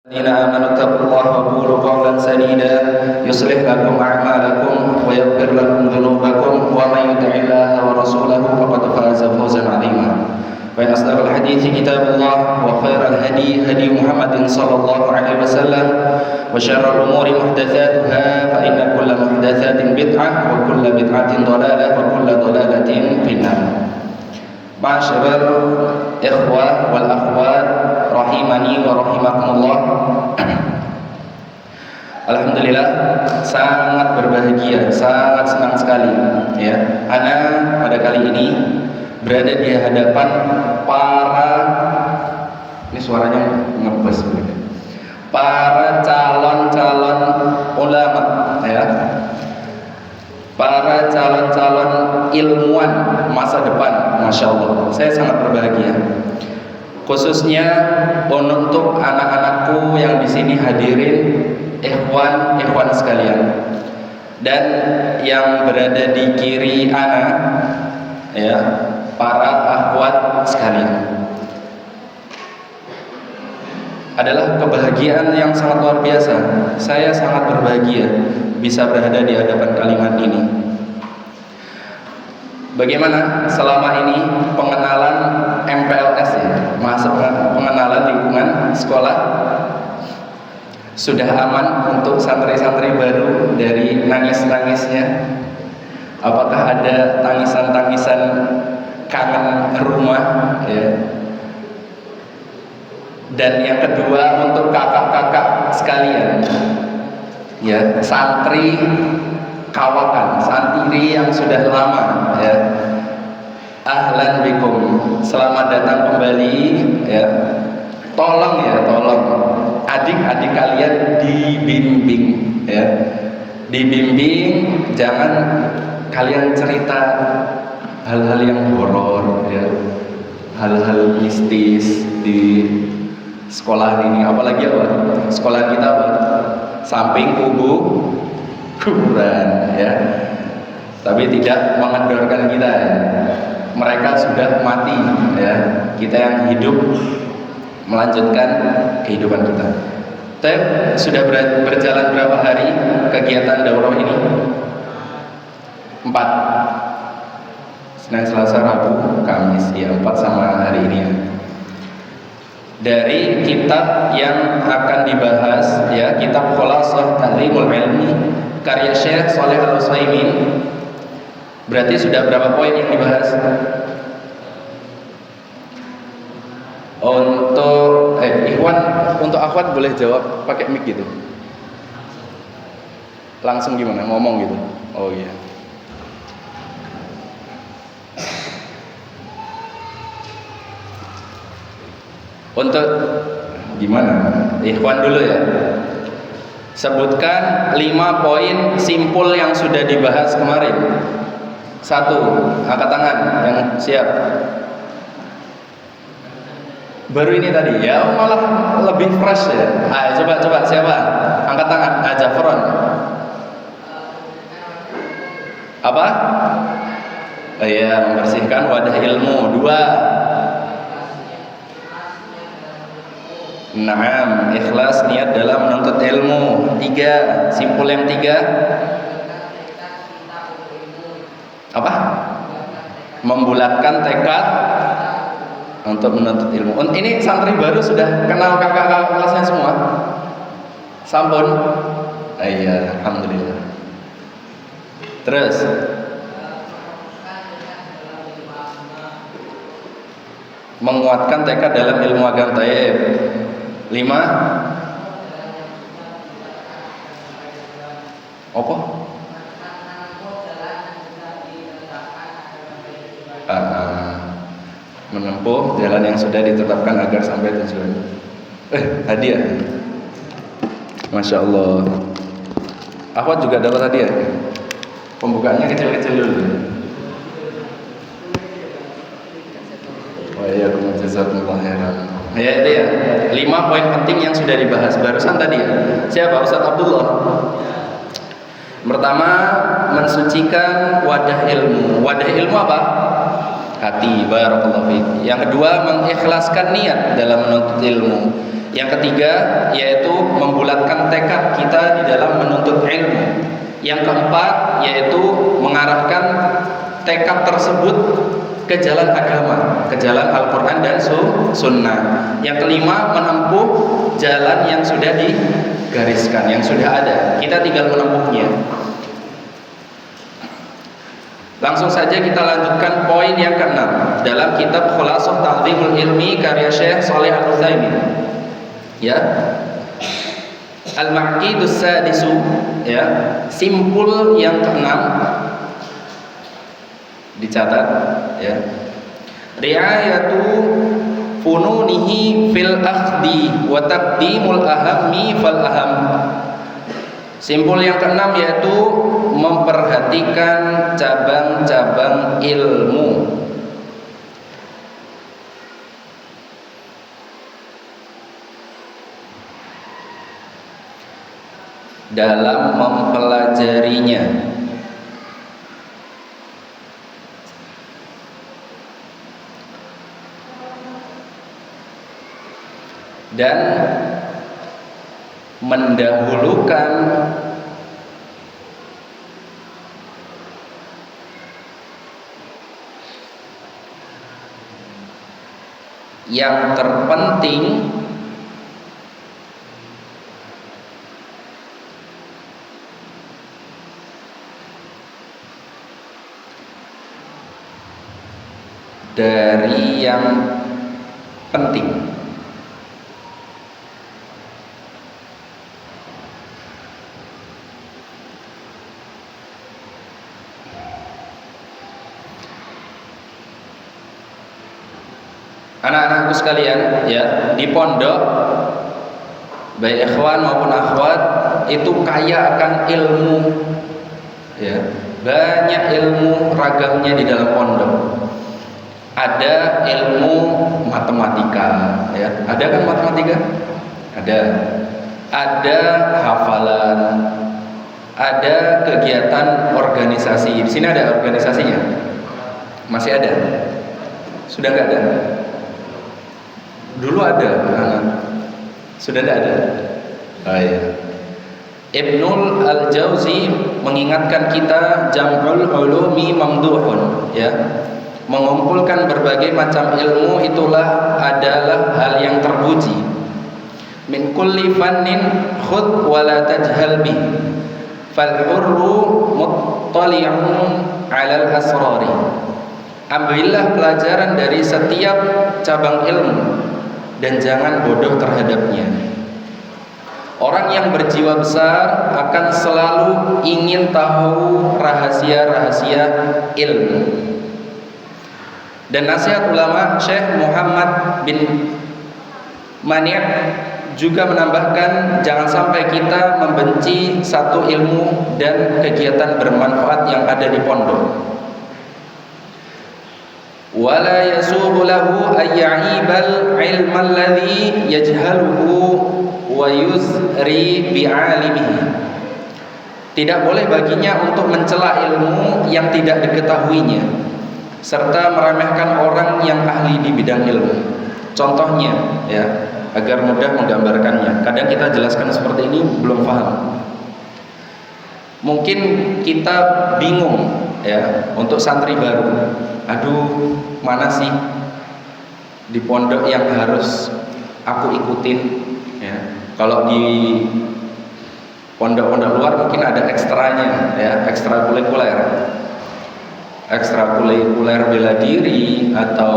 الذين آمنوا اتقوا الله وقولوا قولا سديدا يصلح لكم أعمالكم ويغفر لكم ذنوبكم ومن يطع الله ورسوله فقد فاز فوزا عظيما فإن أصدق الحديث كتاب الله وخير الهدي هدي محمد صلى الله عليه وسلم وشر الأمور محدثاتها فإن كل محدثات بدعة وكل بدعة ضلالة وكل ضلالة في النار. Ma'asyiral ikhwah wal akhwat rahimani wa rahimakumullah. Alhamdulillah, sangat berbahagia, sangat senang sekali ya. Ana pada kali ini berada di hadapan para, ini suaranya ngebes begitu, para calon-calon ulama ya, para calon-calon ilmuwan masa depan. Masya Allah, saya sangat berbahagia, khususnya untuk anak-anakku yang di sini hadirin, ikhwan sekalian, dan yang berada di kiri ana ya, para akhwat sekalian. Adalah kebahagiaan yang sangat luar biasa. Saya sangat berbahagia bisa berada di hadapan kalimat ini. Bagaimana selama ini pengenalan MPLS ya, masa pengenalan lingkungan sekolah, sudah aman untuk santri-santri baru dari nangis-nangisnya? Apakah ada tangisan-tangisan kangen rumah ya? Dan yang kedua, untuk kakak-kakak sekalian ya, santri kawakan, santri yang sudah lama ya, ahlan bikum, selamat datang kembali ya. Tolong adik-adik kalian dibimbing ya, dibimbing, jangan kalian cerita hal-hal yang horor ya, hal-hal mistis di sekolah ini. Apalagi apa? Sekolah kita apa? Samping kuburan ya. Tapi tidak mengendorkan kita ya. Mereka sudah mati ya. Kita yang hidup melanjutkan kehidupan kita. Sudah berjalan berapa hari kegiatan daurah ini? 4. Senin, Selasa, Rabu, Kamis ya, 4 sama hari ini ya. Dari kitab yang akan dibahas ya, kitab Khulasah Tahdzibul Ilmi karya Syekh Shalih Al-Utsaimin. Berarti sudah berapa poin yang dibahas? Untuk ikhwan, untuk akhwat boleh jawab pakai mic gitu. Langsung gimana? Ngomong gitu. Oh iya. Untuk gimana? Ikhwan dulu ya. Sebutkan 5 poin simpul yang sudah dibahas kemarin. 1, angkat tangan yang siap. Baru ini tadi ya, malah lebih fresh ya. Ayo coba siapa? Angkat tangan. Jafron. Apa? Oh iya, membersihkan wadah ilmu. 2. Naam, ikhlas niat dalam menuntut ilmu. 3, simpul yang 3. Apa? Membulatkan tekad untuk menuntut ilmu. Ini santri baru sudah kenal kakak-kakak kelasnya semua? Sampun? Iya, alhamdulillah. Terus menguatkan tekad dalam ilmu agama. Taib. 5. Apa? Menempuh jalan yang sudah ditetapkan agar sampai tujuan. Hadiah. Masya Allah. Akhwat juga dapat hadiah. Pembukaannya kecil-kecil dulu. Wa iyyakum jazakumullah khairan. Ya itu ya, 5 poin penting yang sudah dibahas barusan tadi ya. Siapa? Ustaz Abdullah. Pertama, mensucikan wadah ilmu. Wadah ilmu apa? hati. Barakallahu fiik. Yang kedua, mengikhlaskan niat dalam menuntut ilmu. Yang ketiga, yaitu membulatkan tekad kita di dalam menuntut ilmu. Yang keempat, yaitu mengarahkan tekad tersebut ke jalan agama, ke jalan Al-Quran dan Sunnah. Yang kelima, menempuh jalan yang sudah digariskan, yang sudah ada. Kita tinggal menempuhnya. Langsung saja kita lanjutkan poin yang ke-6 dalam kitab Khulasah Ta'dhimul Ilmi karya Syekh Shalih Al-Utsaimin. Ya. Al-Maqidus Sadisu, ya. Simpul yang ke-6 dicatat, ya. Riayatu fununihi fil akhdi wa taqdimul ahammi fal aham. Simpul yang ke-6 yaitu memperhatikan cabang-cabang ilmu dalam mempelajarinya. Dan mendahulukan yang terpenting dari yang penting. Anak-anakku sekalian, ya, di pondok baik ikhwan maupun akhwat itu kaya akan ilmu, ya, banyak ilmu ragamnya di dalam pondok. Ada ilmu matematika, ya, ada kan matematika? Ada hafalan, ada kegiatan organisasi. Di sini ada organisasinya? Masih ada? Sudah nggak ada? Dulu ada, sudah tidak ada. Oh, iya. Ibnul Al-Jauzi mengingatkan kita jam'ul ulumi mamduhun, ya. Mengumpulkan berbagai macam ilmu itulah adalah hal yang terpuji. Min kulli fannin khudh wa la tajhal bi. Fal hurru muttali'un 'alal asrari. Ambillah pelajaran dari setiap cabang ilmu dan jangan bodoh terhadapnya. Orang yang berjiwa besar akan selalu ingin tahu rahasia-rahasia ilmu. Dan nasihat ulama Syekh Muhammad bin Mani' juga menambahkan, jangan sampai kita membenci satu ilmu dan kegiatan bermanfaat yang ada di pondok. Wala yasuhu lahu ayy'ibal ilma alladhi yajhaluhu wa yuzri bi'alimihi. Tidak boleh baginya untuk mencela ilmu yang tidak diketahuinya serta meremehkan orang yang ahli di bidang ilmu. Contohnya, ya, agar mudah menggambarkannya. Kadang kita jelaskan seperti ini belum paham. Mungkin kita bingung, ya, untuk santri baru. Aduh, mana sih di pondok yang harus aku ikutin, ya. Kalau di pondok-pondok luar mungkin ada ekstranya, ya, ekstrakurikuler bela diri atau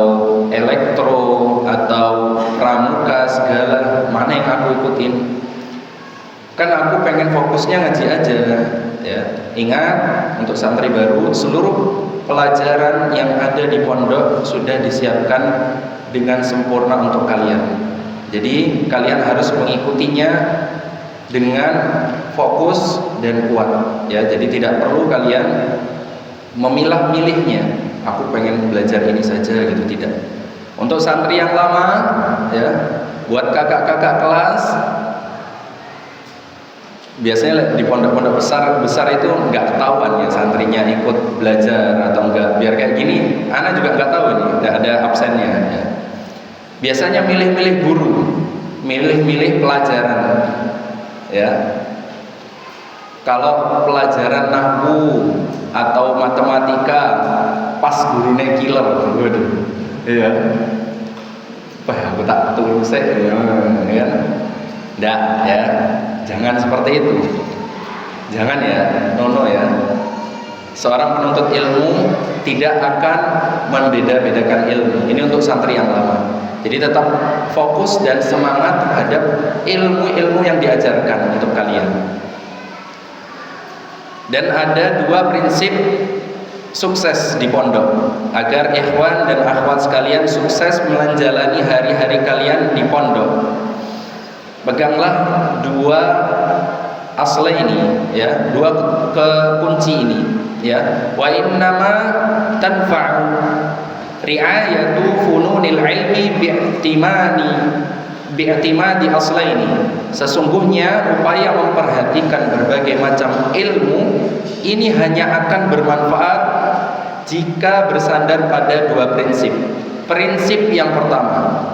elektro atau pramuka segala. Mana yang aku ikutin? Kan aku pengen fokusnya ngaji aja, ya. Ingat, untuk santri baru seluruh pelajaran yang ada di pondok sudah disiapkan dengan sempurna untuk kalian. Jadi kalian harus mengikutinya dengan fokus dan kuat, ya. Jadi tidak perlu kalian memilah-milihnya. Aku pengen belajar ini saja, gitu, tidak. Untuk santri yang lama, ya, buat kakak-kakak kelas, Biasanya di pondok-pondok besar itu nggak ketahuan ya santrinya ikut belajar atau enggak. Biar kayak gini, anak juga nggak tahu nih, nggak ada absennya. Ya. Biasanya milih-milih guru, milih-milih pelajaran. Ya, kalau pelajaran nahwu atau matematika pas gurunya killer, waduh, ya, wah aku tak tulus ya, kan? Nggak, ya. Jangan seperti itu. Jangan ya, nono ya. Seorang penuntut ilmu tidak akan membeda-bedakan ilmu. Ini untuk santri yang lama. Jadi tetap fokus dan semangat terhadap ilmu-ilmu yang diajarkan untuk kalian. Dan ada dua prinsip sukses di pondok agar ikhwan dan akhwat sekalian sukses menjalani hari-hari kalian di pondok. Peganglah dua asla ini, ya, dua kunci ini, ya. Wa innama tanfa'u ri'ayatu fununil ilmi bi'timadi aslaini. Sesungguhnya upaya memperhatikan berbagai macam ilmu ini hanya akan bermanfaat jika bersandar pada dua prinsip. Prinsip yang pertama,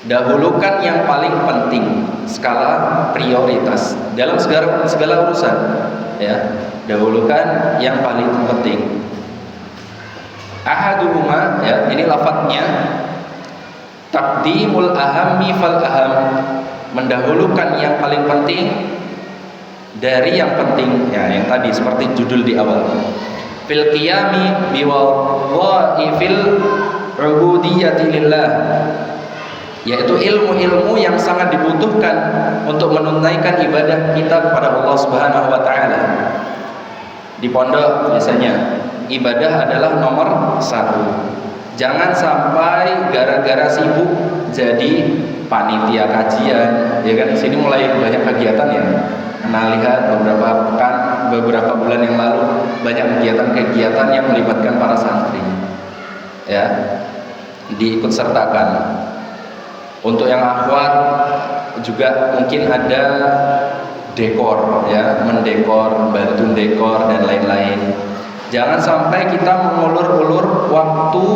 dahulukan yang paling penting, skala prioritas dalam segala urusan, ya. Dahulukan yang paling penting. Ahaduhuma, ya, ini lafadznya taqdimul ahammi fal aham, mendahulukan yang paling penting dari yang penting, ya, yang tadi seperti judul di awal. Fil qiyami biwadha'ifil ubudiyyati lillah, yaitu ilmu-ilmu yang sangat dibutuhkan untuk menunaikan ibadah kita kepada Allah Subhanahu wa taala. Di pondok biasanya ibadah adalah nomor 1. Jangan sampai gara-gara sibuk jadi panitia kajian, ya kan? Di sini mulai banyak kegiatan ya. Nah, lihat beberapa bulan yang lalu banyak kegiatan-kegiatan yang melibatkan para santri. Ya, diikut sertakan. Untuk yang akhwat juga mungkin ada dekor, ya, mendekor, bantu dekor dan lain-lain. Jangan sampai kita mengulur-ulur waktu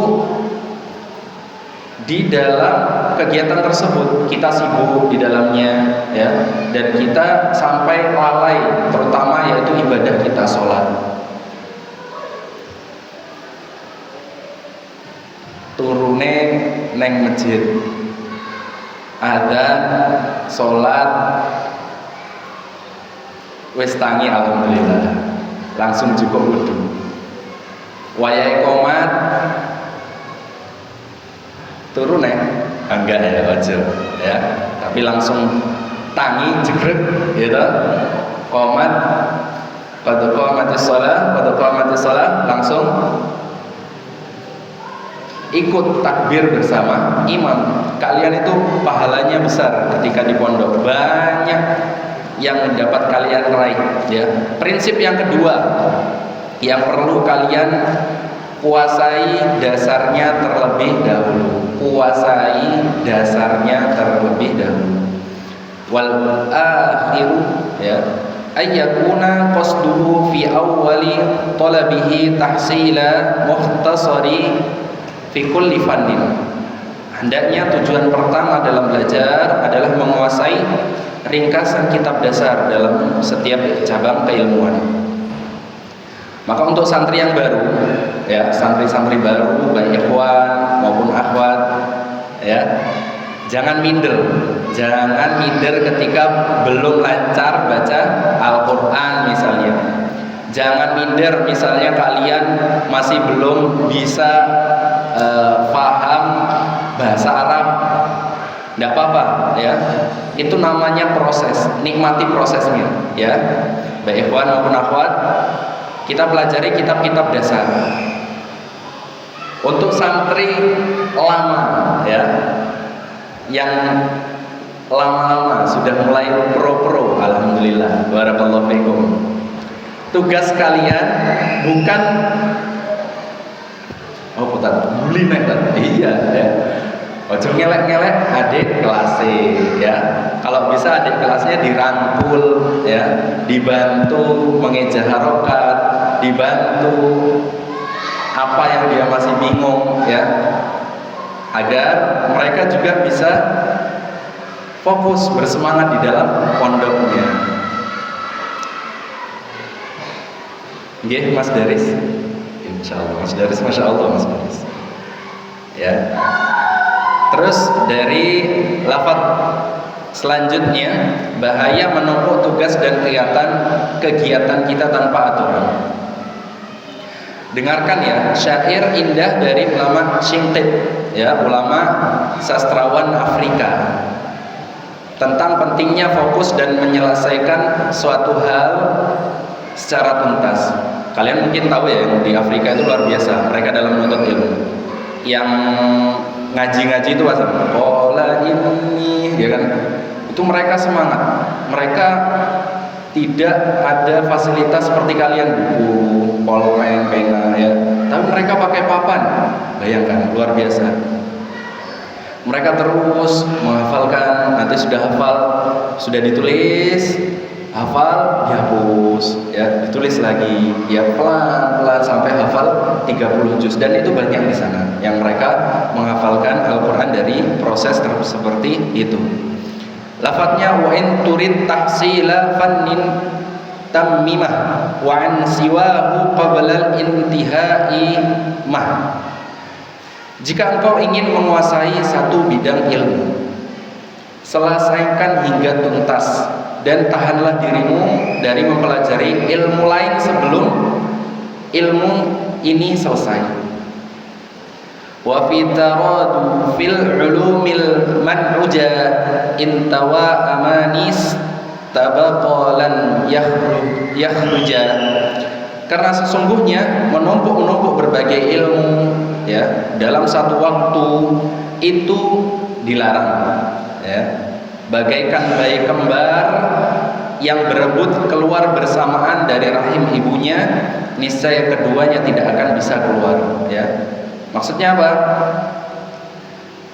di dalam kegiatan tersebut. Kita sibuk di dalamnya, ya, dan kita sampai lalai, terutama yaitu ibadah kita, sholat. Turune neng masjid, adzan, sholat, wis tangi alhamdulillah, langsung cukup wudu. Wayai komat turun enggak ya, wajib ya, tapi langsung tangi jegrek gitu, komat pada qamatis shalah langsung ikut takbir bersama imam. Kalian itu pahalanya besar ketika di pondok, banyak yang mendapat kalian raih, ya. Prinsip yang kedua yang perlu kalian kuasai dasarnya terlebih dahulu. Wal akhiru, ya, ayyakuna qasduhu fi awwali talabihi tahsila mukhtasari fi kulli fannin. Hendaknya tujuan pertama dalam belajar adalah menguasai ringkasan kitab dasar dalam setiap cabang keilmuan. Maka untuk santri yang baru, ya, santri-santri baru baik ikhwan maupun akhwat, ya, jangan minder ketika belum lancar baca Al-Qur'an misalnya. Jangan minder misalnya kalian masih belum bisa paham bahasa Arab. Tidak apa-apa, ya. Itu namanya proses, nikmati prosesnya, ya. Baik ikhwan maupun akhwat, kita pelajari kitab-kitab dasar. Untuk santri lama, ya, yang lama-lama sudah mulai pro-pro, alhamdulillah, barakallahu fikum. Tugas kalian bukan putar buli iya, ya. Ojo ngelek-ngelek adik kelasnya ya. Kalau bisa adik kelasnya dirangkul ya, dibantu mengeja harokat, dibantu apa yang dia masih bingung ya, agar mereka juga bisa fokus bersemangat di dalam pondoknya. Nggih, Mas Daris. Insyaallah Mas Daris, Masya Allah Mas Daris. Ya. Terus dari lafaz selanjutnya, bahaya menumpuk tugas dan kegiatan kita tanpa aturan. Dengarkan ya, syair indah dari ulama Shinqit, ya, ulama sastrawan Afrika, tentang pentingnya fokus dan menyelesaikan suatu hal secara tuntas. Kalian mungkin tahu ya, di Afrika itu luar biasa mereka dalam menuntut ilmu. Yang ngaji-ngaji itu apa? Pola ini, ya kan? Itu mereka semangat. Mereka tidak ada fasilitas seperti kalian, buku, pulpen, pena, ya. Tapi mereka pakai papan. Bayangkan, luar biasa. Mereka terus menghafalkan. Nanti sudah hafal, sudah ditulis, hafal, dihapus, ya, ditulis lagi, ya, pelan-pelan sampai hafal 30 juz. Dan itu banyak di sana yang mereka menghafalkan Al-Quran dari proses seperti itu. Lafadznya wa in turid tahsila fannin tammimah wa an siwahu qabla al-intihai mah. Jika engkau ingin menguasai satu bidang ilmu, selesaikan hingga tuntas dan tahanlah dirimu dari mempelajari ilmu lain sebelum ilmu ini selesai. Wa fi taradu fil ulumil man'uja intawa amanis tabaqalan yakhruja. Karena sesungguhnya menumpuk berbagai ilmu ya dalam satu waktu itu dilarang ya. Bagaikan bayi kembar yang berebut keluar bersamaan dari rahim ibunya, niscaya keduanya tidak akan bisa keluar ya. Maksudnya apa?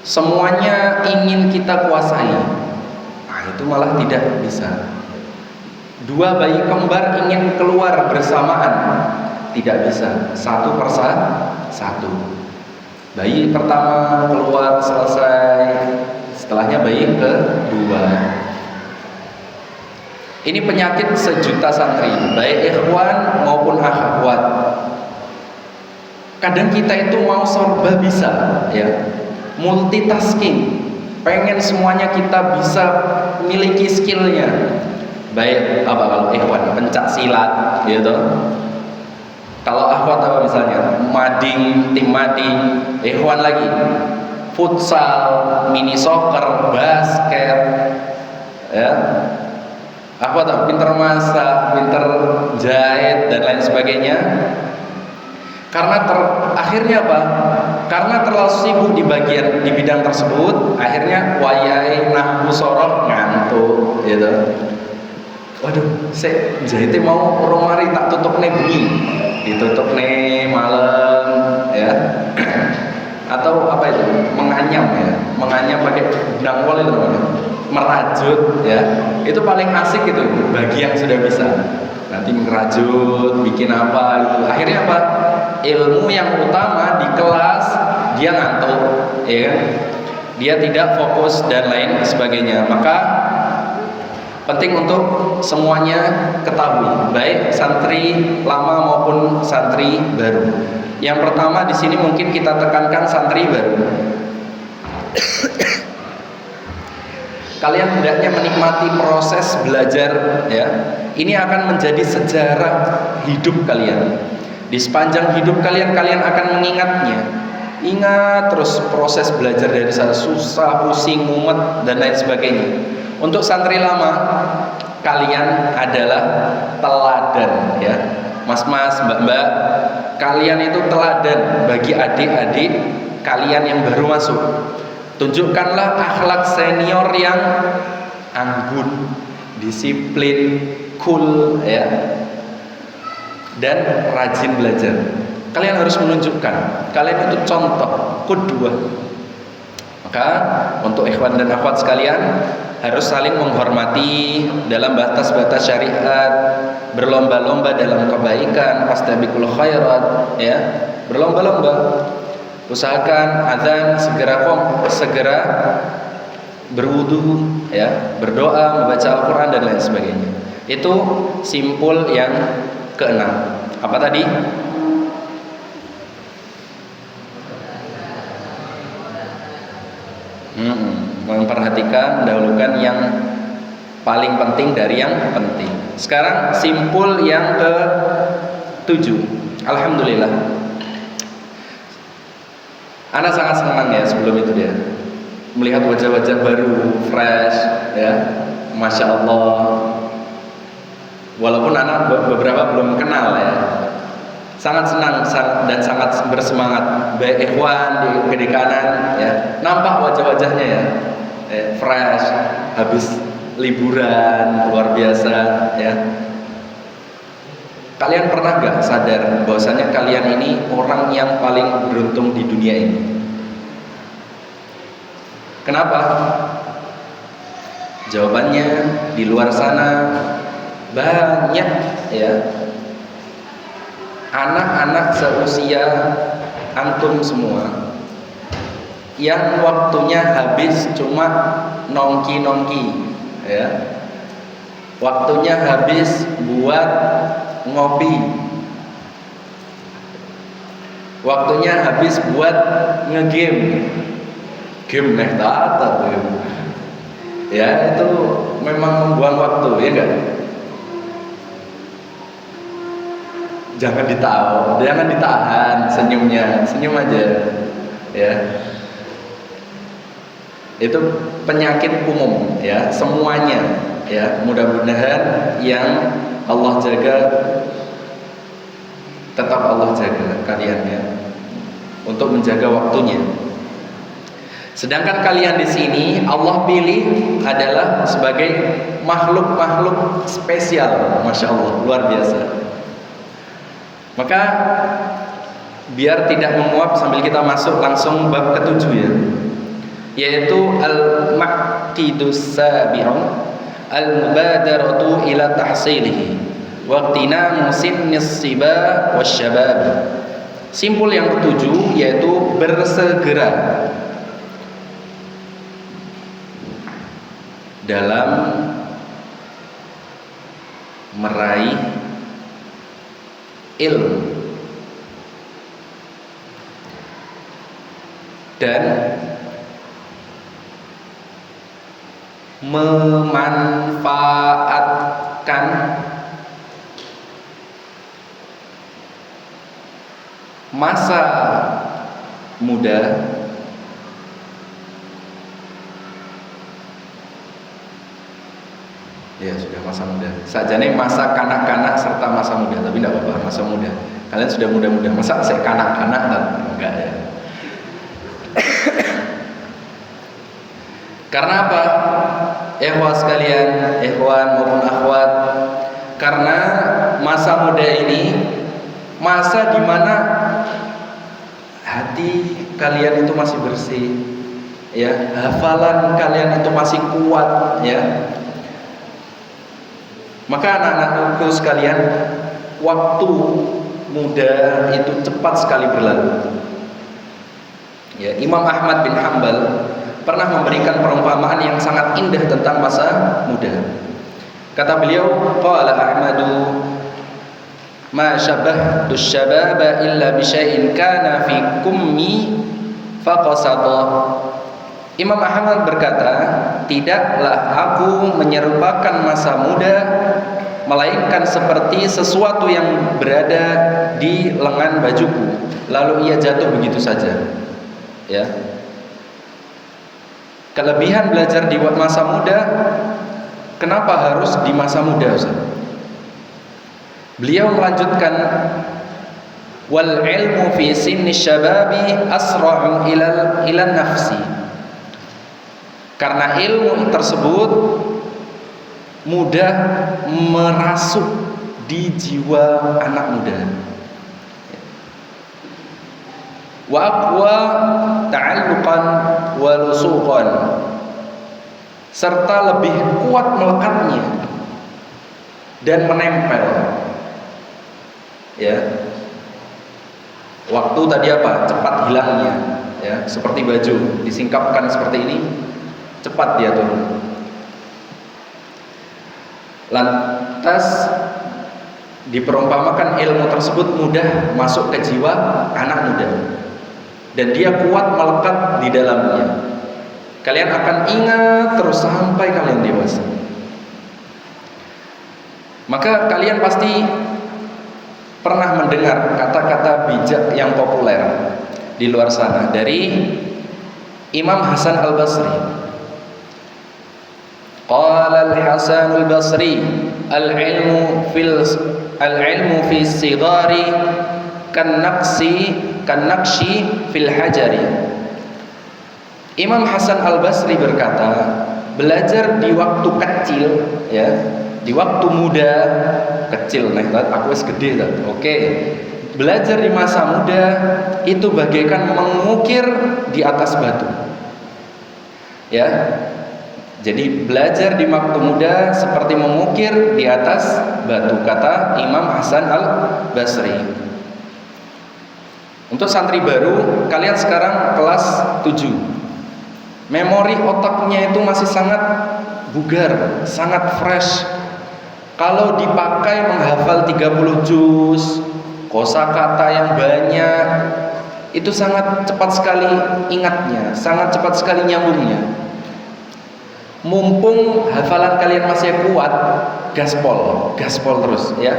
Semuanya ingin kita kuasai, nah itu malah tidak bisa. Dua bayi kembar ingin keluar bersamaan, tidak bisa, satu persatu. Bayi pertama keluar selesai, setelahnya bayi kedua. Ini penyakit sejuta santri, baik ikhwan maupun akhwat. Kadang kita itu mau serba bisa, ya, multitasking, pengen semuanya kita bisa miliki skillnya. Baik apa kalau ikhwan pencak silat, gitu. Kalau akhwat apa misalnya mading, tim mading, ikhwan lagi futsal, mini soccer, basket, ya. Akhwat apa? Pinter masak, pinter jahit dan lain sebagainya. Karena akhirnya apa? Karena terlalu sibuk di bidang tersebut, akhirnya wayai nahwu sorof ngantuk, gitu. Waduh, saya jahitnya mau orang mari tak tutup nih bunyi, ditutup nih malam, ya. Atau apa itu? Menganyam ya, menganyam pakai benang wol itu namanya, merajut, ya. Itu paling asik itu bagi yang sudah bisa. Nanti ngerajut, bikin apa gitu. Akhirnya apa? Ilmu yang utama di kelas dia ngantuk, ya kan? Dia tidak fokus dan lain sebagainya. Maka penting untuk semuanya ketahui, baik santri lama maupun santri baru. Yang pertama di sini mungkin kita tekankan santri baru. Kalian hendaknya menikmati proses belajar ya. Ini akan menjadi sejarah hidup kalian. Di sepanjang hidup kalian akan mengingatnya. Ingat terus proses belajar dari sana, susah, pusing, mumet dan lain sebagainya. Untuk santri lama, kalian adalah teladan ya. Mas-mas, mbak-mbak, kalian itu teladan bagi adik-adik kalian yang baru masuk. Tunjukkanlah akhlak senior yang anggun, disiplin, cool ya, dan rajin belajar. Kalian harus menunjukkan kalian itu contoh, qudwah. Maka untuk ikhwan dan akhwat sekalian harus saling menghormati dalam batas-batas syariat, berlomba-lomba dalam kebaikan, fastabiqul khairat, ya, berlomba-lomba. Usahakan azan segera berwudu, ya, berdoa, membaca Al-Quran dan lain sebagainya. Itu simpul yang keenam. Apa tadi? Memperhatikan, mendahulukan yang paling penting dari yang penting. Sekarang simpul yang ke-7. Alhamdulillah, Ana sangat senang ya sebelum itu dia melihat wajah-wajah baru, fresh, ya, masya Allah. Walaupun anak beberapa belum kenal ya, sangat senang dan sangat bersemangat. Baik ikhwan di kiri kanan, ya, nampak wajah-wajahnya ya, fresh, habis liburan luar biasa, ya. Kalian pernah gak sadar bahwasanya kalian ini orang yang paling beruntung di dunia ini? Kenapa? Jawabannya di luar sana banyak, ya, anak-anak seusia antum semua yang waktunya habis cuma nongki-nongki, ya. Waktunya habis buat ngopi, waktunya habis buat ngegame, game neh tata tuh, ya, itu memang membuang waktu, ya enggak? Jangan ditahan senyumnya, senyum aja, ya. Itu penyakit umum, ya, semuanya, ya. Mudah-mudahan yang Allah jaga tetap Allah jaga kalian, ya, untuk menjaga waktunya. Sedangkan kalian di sini Allah pilih adalah sebagai makhluk-makhluk spesial, masya Allah, luar biasa. Maka biar tidak menguap sambil kita masuk langsung bab ke-7, ya, yaitu al-maqidus sabi'un al-mubadaratu ila tahsilihi waqtina musinnis siba wasyabab. Simpul yang ke-7 yaitu bersegera dalam meraih ilmu dan memanfaatkan masa muda ya, sudah masa muda. Sajane masa kanak-kanak serta masa muda, tapi tidak apa-apa, masa muda. Kalian sudah muda-muda, masa saya kanak-kanak dan enggak, ya. Karena apa? Ikhwan sekalian, ikhwan maupun akhwat, karena masa muda ini masa dimana hati kalian itu masih bersih, ya, hafalan kalian itu masih kuat, ya. Maka anak-anakku sekalian, waktu muda itu cepat sekali berlalu. Ya, Imam Ahmad bin Hanbal pernah memberikan perumpamaan yang sangat indah tentang masa muda. Kata beliau, qala Ahmadu ma syabahtu syababa illa bi syai'in kana fi kummi faqasata. Imam Ahmad berkata, tidaklah aku menyerupakan masa muda melainkan seperti sesuatu yang berada di lengan bajuku, lalu ia jatuh begitu saja, ya. Kelebihan belajar di masa muda, kenapa harus di masa muda, Ustaz? Beliau melanjutkan, wal ilmu fi sinni syababi asra'u ila nafsi. Karena ilmu tersebut mudah merasuk di jiwa anak muda. wa aqwa ta'alluqan wa lusuqan, serta lebih kuat melekatnya dan menempel. Ya. Waktu tadi apa? Cepat hilangnya, ya, seperti baju disingkapkan seperti ini, cepat dia turun. Lantas diperumpamakan ilmu tersebut mudah masuk ke jiwa anak muda dan dia kuat melekat di dalamnya. Kalian akan ingat terus sampai kalian dewasa. Maka kalian pasti pernah mendengar kata-kata bijak yang populer di luar sana dari Imam Hasan Al-Basri. Qala Al-Hasan Al-Basri, al-ilmu fi sigari kan-naqshi fil hajari. Imam Hasan Al-Basri berkata, belajar di waktu kecil, ya, di waktu muda, kecil nih, aku wis gede kan. Oke. Belajar di masa muda itu bagaikan mengukir di atas batu. Ya. Jadi belajar di waktu muda seperti mengukir di atas batu, kata Imam Hasan Al-Basri. Untuk santri baru, kalian sekarang kelas 7. Memori otaknya itu masih sangat bugar, sangat fresh. Kalau dipakai menghafal 30 juz, kosakata yang banyak, itu sangat cepat sekali ingatnya, sangat cepat sekali nyambungnya. Mumpung hafalan kalian masih kuat, gaspol terus, ya.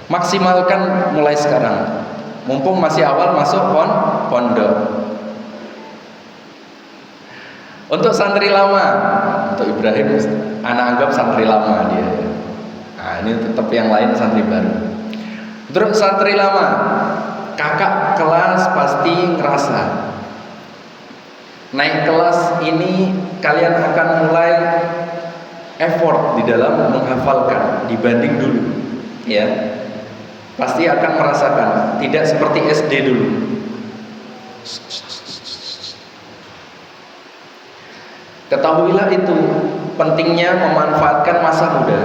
Maksimalkan mulai sekarang. Mumpung masih awal masuk pondok. Untuk santri lama, untuk Ibrahim, anak anggap santri lama dia. Nah, ini tetap yang lain santri baru. Terus santri lama, kakak kelas pasti ngerasa naik kelas ini kalian akan mulai effort di dalam menghafalkan dibanding dulu, ya. Pasti akan merasakan tidak seperti SD dulu. Ketahuilah itu pentingnya memanfaatkan masa muda,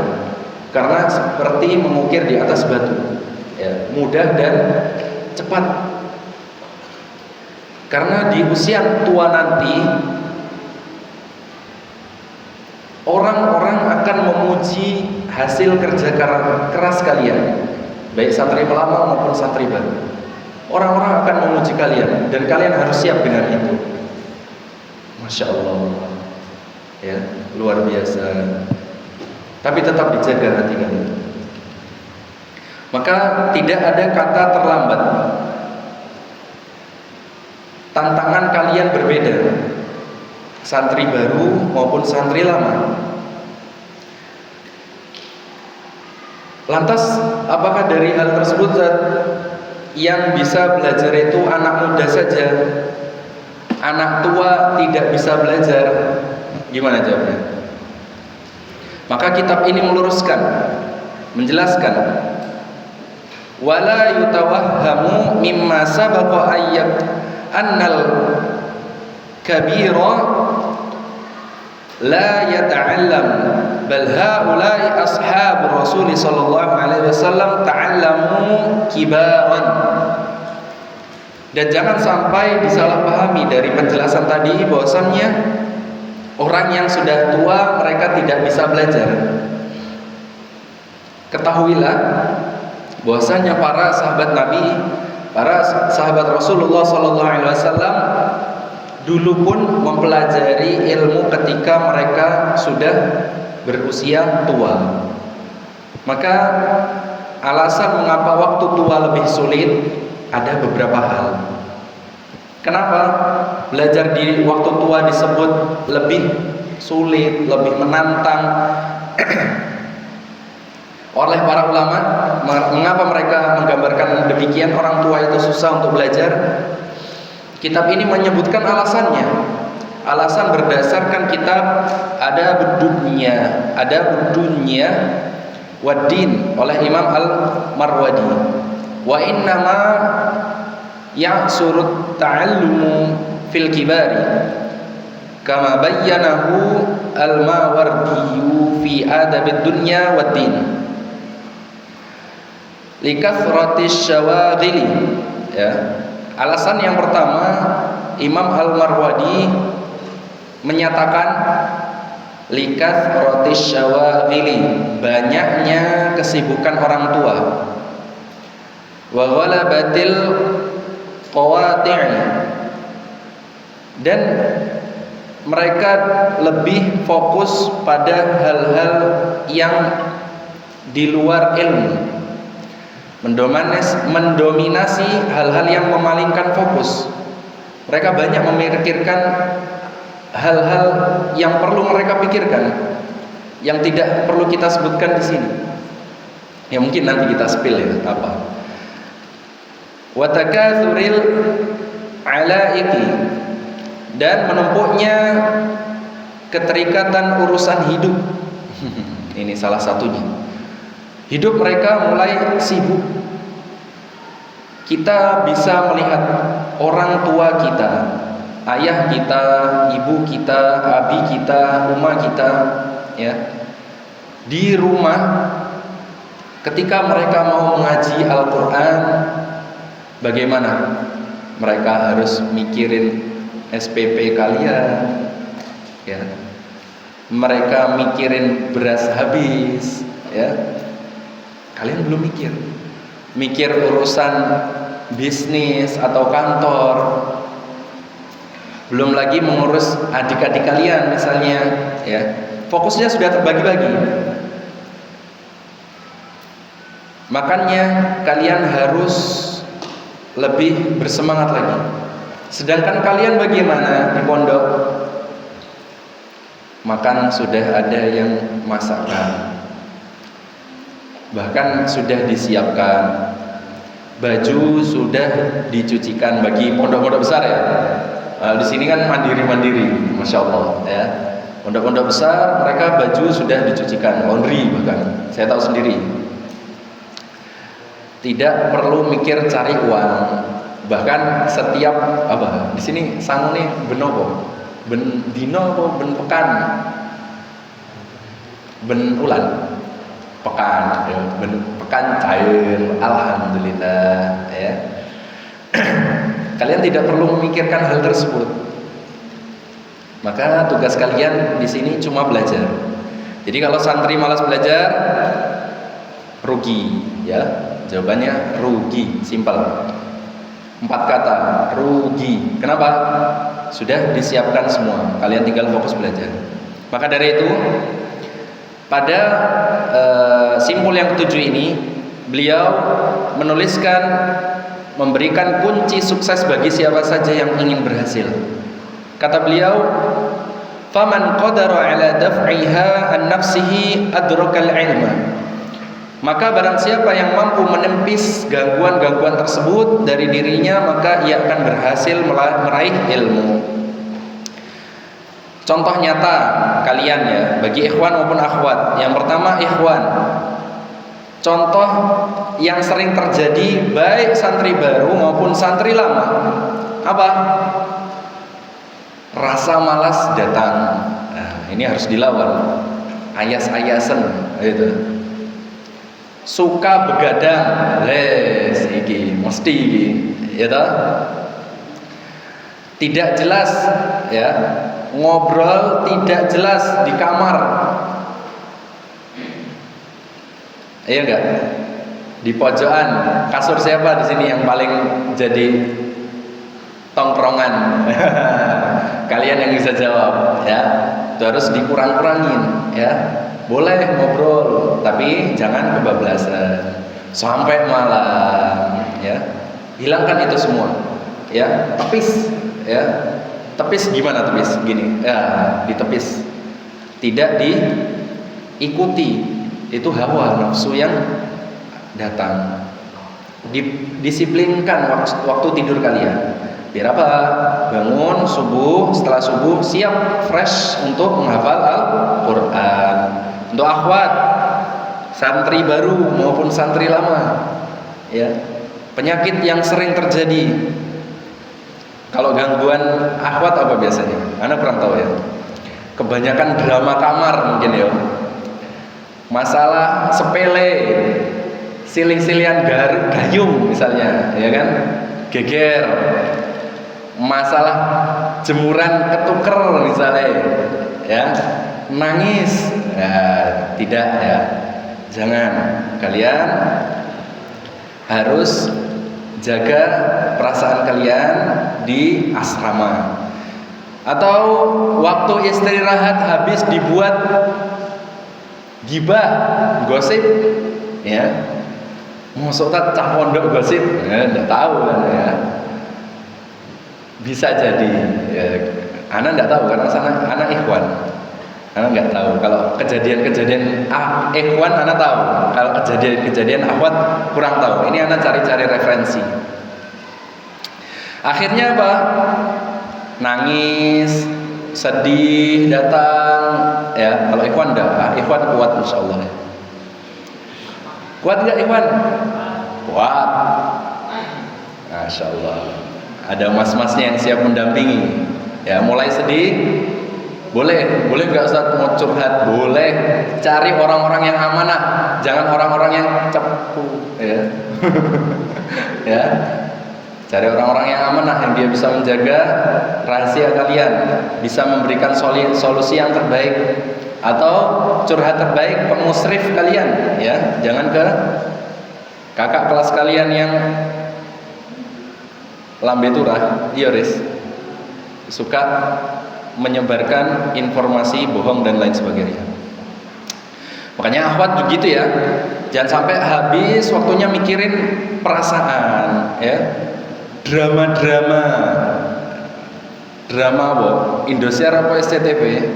karena seperti mengukir di atas batu, ya, mudah dan cepat. Karena di usia tua nanti orang-orang akan memuji hasil kerja keras kalian, baik santri lama maupun santri baru. Orang-orang akan memuji kalian dan kalian harus siap dengan itu. Masya Allah, ya, luar biasa. Tapi tetap dijaga hati kalian. Maka tidak ada kata terlambat. Tantangan kalian berbeda, santri baru maupun santri lama. Lantas, apakah dari hal tersebut yang bisa belajar itu anak muda saja, anak tua tidak bisa belajar? Gimana jawabnya? Maka kitab ini meluruskan, menjelaskan, wala yutawahhamu mimma sabaqa ayyab annal kabira la yata'allam bal haula'i ashabu Rasul sallallahu alaihi wasallam ta'allamu kibaran. Dan jangan sampai disalahpahami dari penjelasan tadi bahwasannya orang yang sudah tua mereka tidak bisa belajar. Ketahuilah bahwasannya para sahabat Nabi, para sahabat Rasulullah SAW dulu pun mempelajari ilmu ketika mereka sudah berusia tua. Maka alasan mengapa waktu tua lebih sulit ada beberapa hal. Kenapa belajar di waktu tua disebut lebih sulit, lebih menantang oleh para ulama? Mengapa mereka menggambarkan demikian, orang tua itu susah untuk belajar? Kitab ini menyebutkan alasannya. Alasan berdasarkan kitab Adabud Dunya Waddin oleh Imam Al-Marwadi. Wa innama ya'surut ta'allumu fil kibari kama bayyanahu al-Mawardi fi adabid dunya wad din likathratish syawaghili. Ya. Alasan yang pertama, Imam Al-Marwadi menyatakan likathratish syawaghili, banyaknya kesibukan orang tua, wa ghalabatil qawati'i, dan mereka lebih fokus pada hal-hal yang di luar ilmu, mendominasi hal-hal yang memalingkan fokus. Mereka banyak memikirkan hal-hal yang perlu mereka pikirkan, yang tidak perlu kita sebutkan di sini. Ya mungkin nanti kita spill ya apa. Wa takathuril alaiki, dan menumpuknya keterikatan urusan hidup. Ini salah satunya. Hidup mereka mulai sibuk. Kita bisa melihat orang tua kita, ayah kita, ibu kita, abi kita, uma kita, ya, di rumah ketika mereka mau mengaji Al-Quran, bagaimana? Mereka harus mikirin SPP kalian, ya. Mereka mikirin beras habis, ya. Kalian belum mikir urusan bisnis atau kantor, belum lagi mengurus adik-adik kalian misalnya, ya. Fokusnya sudah terbagi-bagi. Makanya kalian harus lebih bersemangat lagi. Sedangkan kalian bagaimana di pondok? Makan sudah ada yang masakan, bahkan sudah disiapkan, baju sudah dicucikan bagi pondok-pondok besar ya. Di sini kan mandiri, masya Allah ya. Pondok-pondok besar mereka baju sudah dicucikan, laundry bahkan. Saya tahu sendiri. Tidak perlu mikir cari uang. Bahkan setiap apa di sini sangune benopo, ben dino apa ben pekan, ben ulan, pekan, ya, ben pekan cair, alhamdulillah, ya. Kalian tidak perlu memikirkan hal tersebut. Maka tugas kalian di sini cuma belajar. Jadi kalau santri malas belajar, rugi, ya. Jawabannya rugi, simpel. 4 kata, rugi. Kenapa? Sudah disiapkan semua. Kalian tinggal fokus belajar. Maka dari itu, pada simpul yang ketujuh ini, beliau menuliskan, memberikan kunci sukses bagi siapa saja yang ingin berhasil. Kata beliau, "Faman qadara 'ala daf'iha an nafsihi adrakal 'ilma." Maka barang siapa yang mampu menepis gangguan-gangguan tersebut dari dirinya, maka ia akan berhasil meraih ilmu. Contoh nyata kalian ya, bagi ikhwan maupun akhwat. Yang pertama ikhwan. Contoh yang sering terjadi baik santri baru maupun santri lama. Apa? Rasa malas datang. Nah, ini harus dilawan. Ayas-ayasan gitu. Suka begadang, les iki mesti iki, ya toh? Tidak jelas, ya, ngobrol tidak jelas di kamar, iya enggak? Di pojokan kasur siapa di sini yang paling jadi tongkrongan? Kalian yang bisa jawab, ya. Itu harus dikurang-kurangin, ya. Boleh ngobrol, tapi jangan kebablasan sampai malam, ya. Hilangkan itu semua, ya. Tepis, ya. Tepis gimana tepis? Gini, ya, ditepis. Tidak diikuti. Itu hawa nafsu yang datang. Disiplinkan waktu tidur kalian. Biar apa? Bangun subuh, setelah subuh siap fresh untuk menghafal Al-Quran. Untuk akhwat, santri baru maupun santri lama, ya, Penyakit yang sering terjadi kalau gangguan akhwat apa biasanya? Ana kurang tahu ya. Kebanyakan drama kamar mungkin ya. Masalah sepele, siling-silian gayung misalnya, ya kan? Geger. Masalah jemuran ketuker misalnya, ya. Nangis. Ya, tidak ya. Jangan. Kalian harus jaga perasaan kalian di asrama. Atau waktu istirahat habis dibuat gibah, gosip, ya. Masuk tak cah pondok gosip, ya, enggak tahu kan ya. Bisa jadi, ya. Ana enggak tahu karena sana anak ikhwan. Ana enggak tahu kalau kejadian-kejadian ikhwan ana tahu. Kalau kejadian-kejadian akhwat kurang tahu. Ini ana cari-cari referensi. Akhirnya apa? Nangis, sedih datang, ya. Kalau ikhwan enggak, ikhwan kuat insyaallah. Ya. Kuat enggak ikhwan? Kuat. Masyaallah. Ada mas-masnya yang siap mendampingi. Ya, mulai sedih boleh enggak Ustaz mau curhat? Boleh. Cari orang-orang yang amanah, jangan orang-orang yang cepu, ya. Ya. Cari orang-orang yang amanah, yang dia bisa menjaga rahasia kalian, bisa memberikan solusi yang terbaik, atau curhat terbaik ke musrif kalian, ya. Jangan ke kakak kelas kalian yang lambe turah, iya ris, suka menyebarkan informasi bohong dan lain sebagainya. Makanya akhwat begitu ya, jangan sampai habis waktunya mikirin perasaan, ya. Drama apa? Indosiar apa SCTV?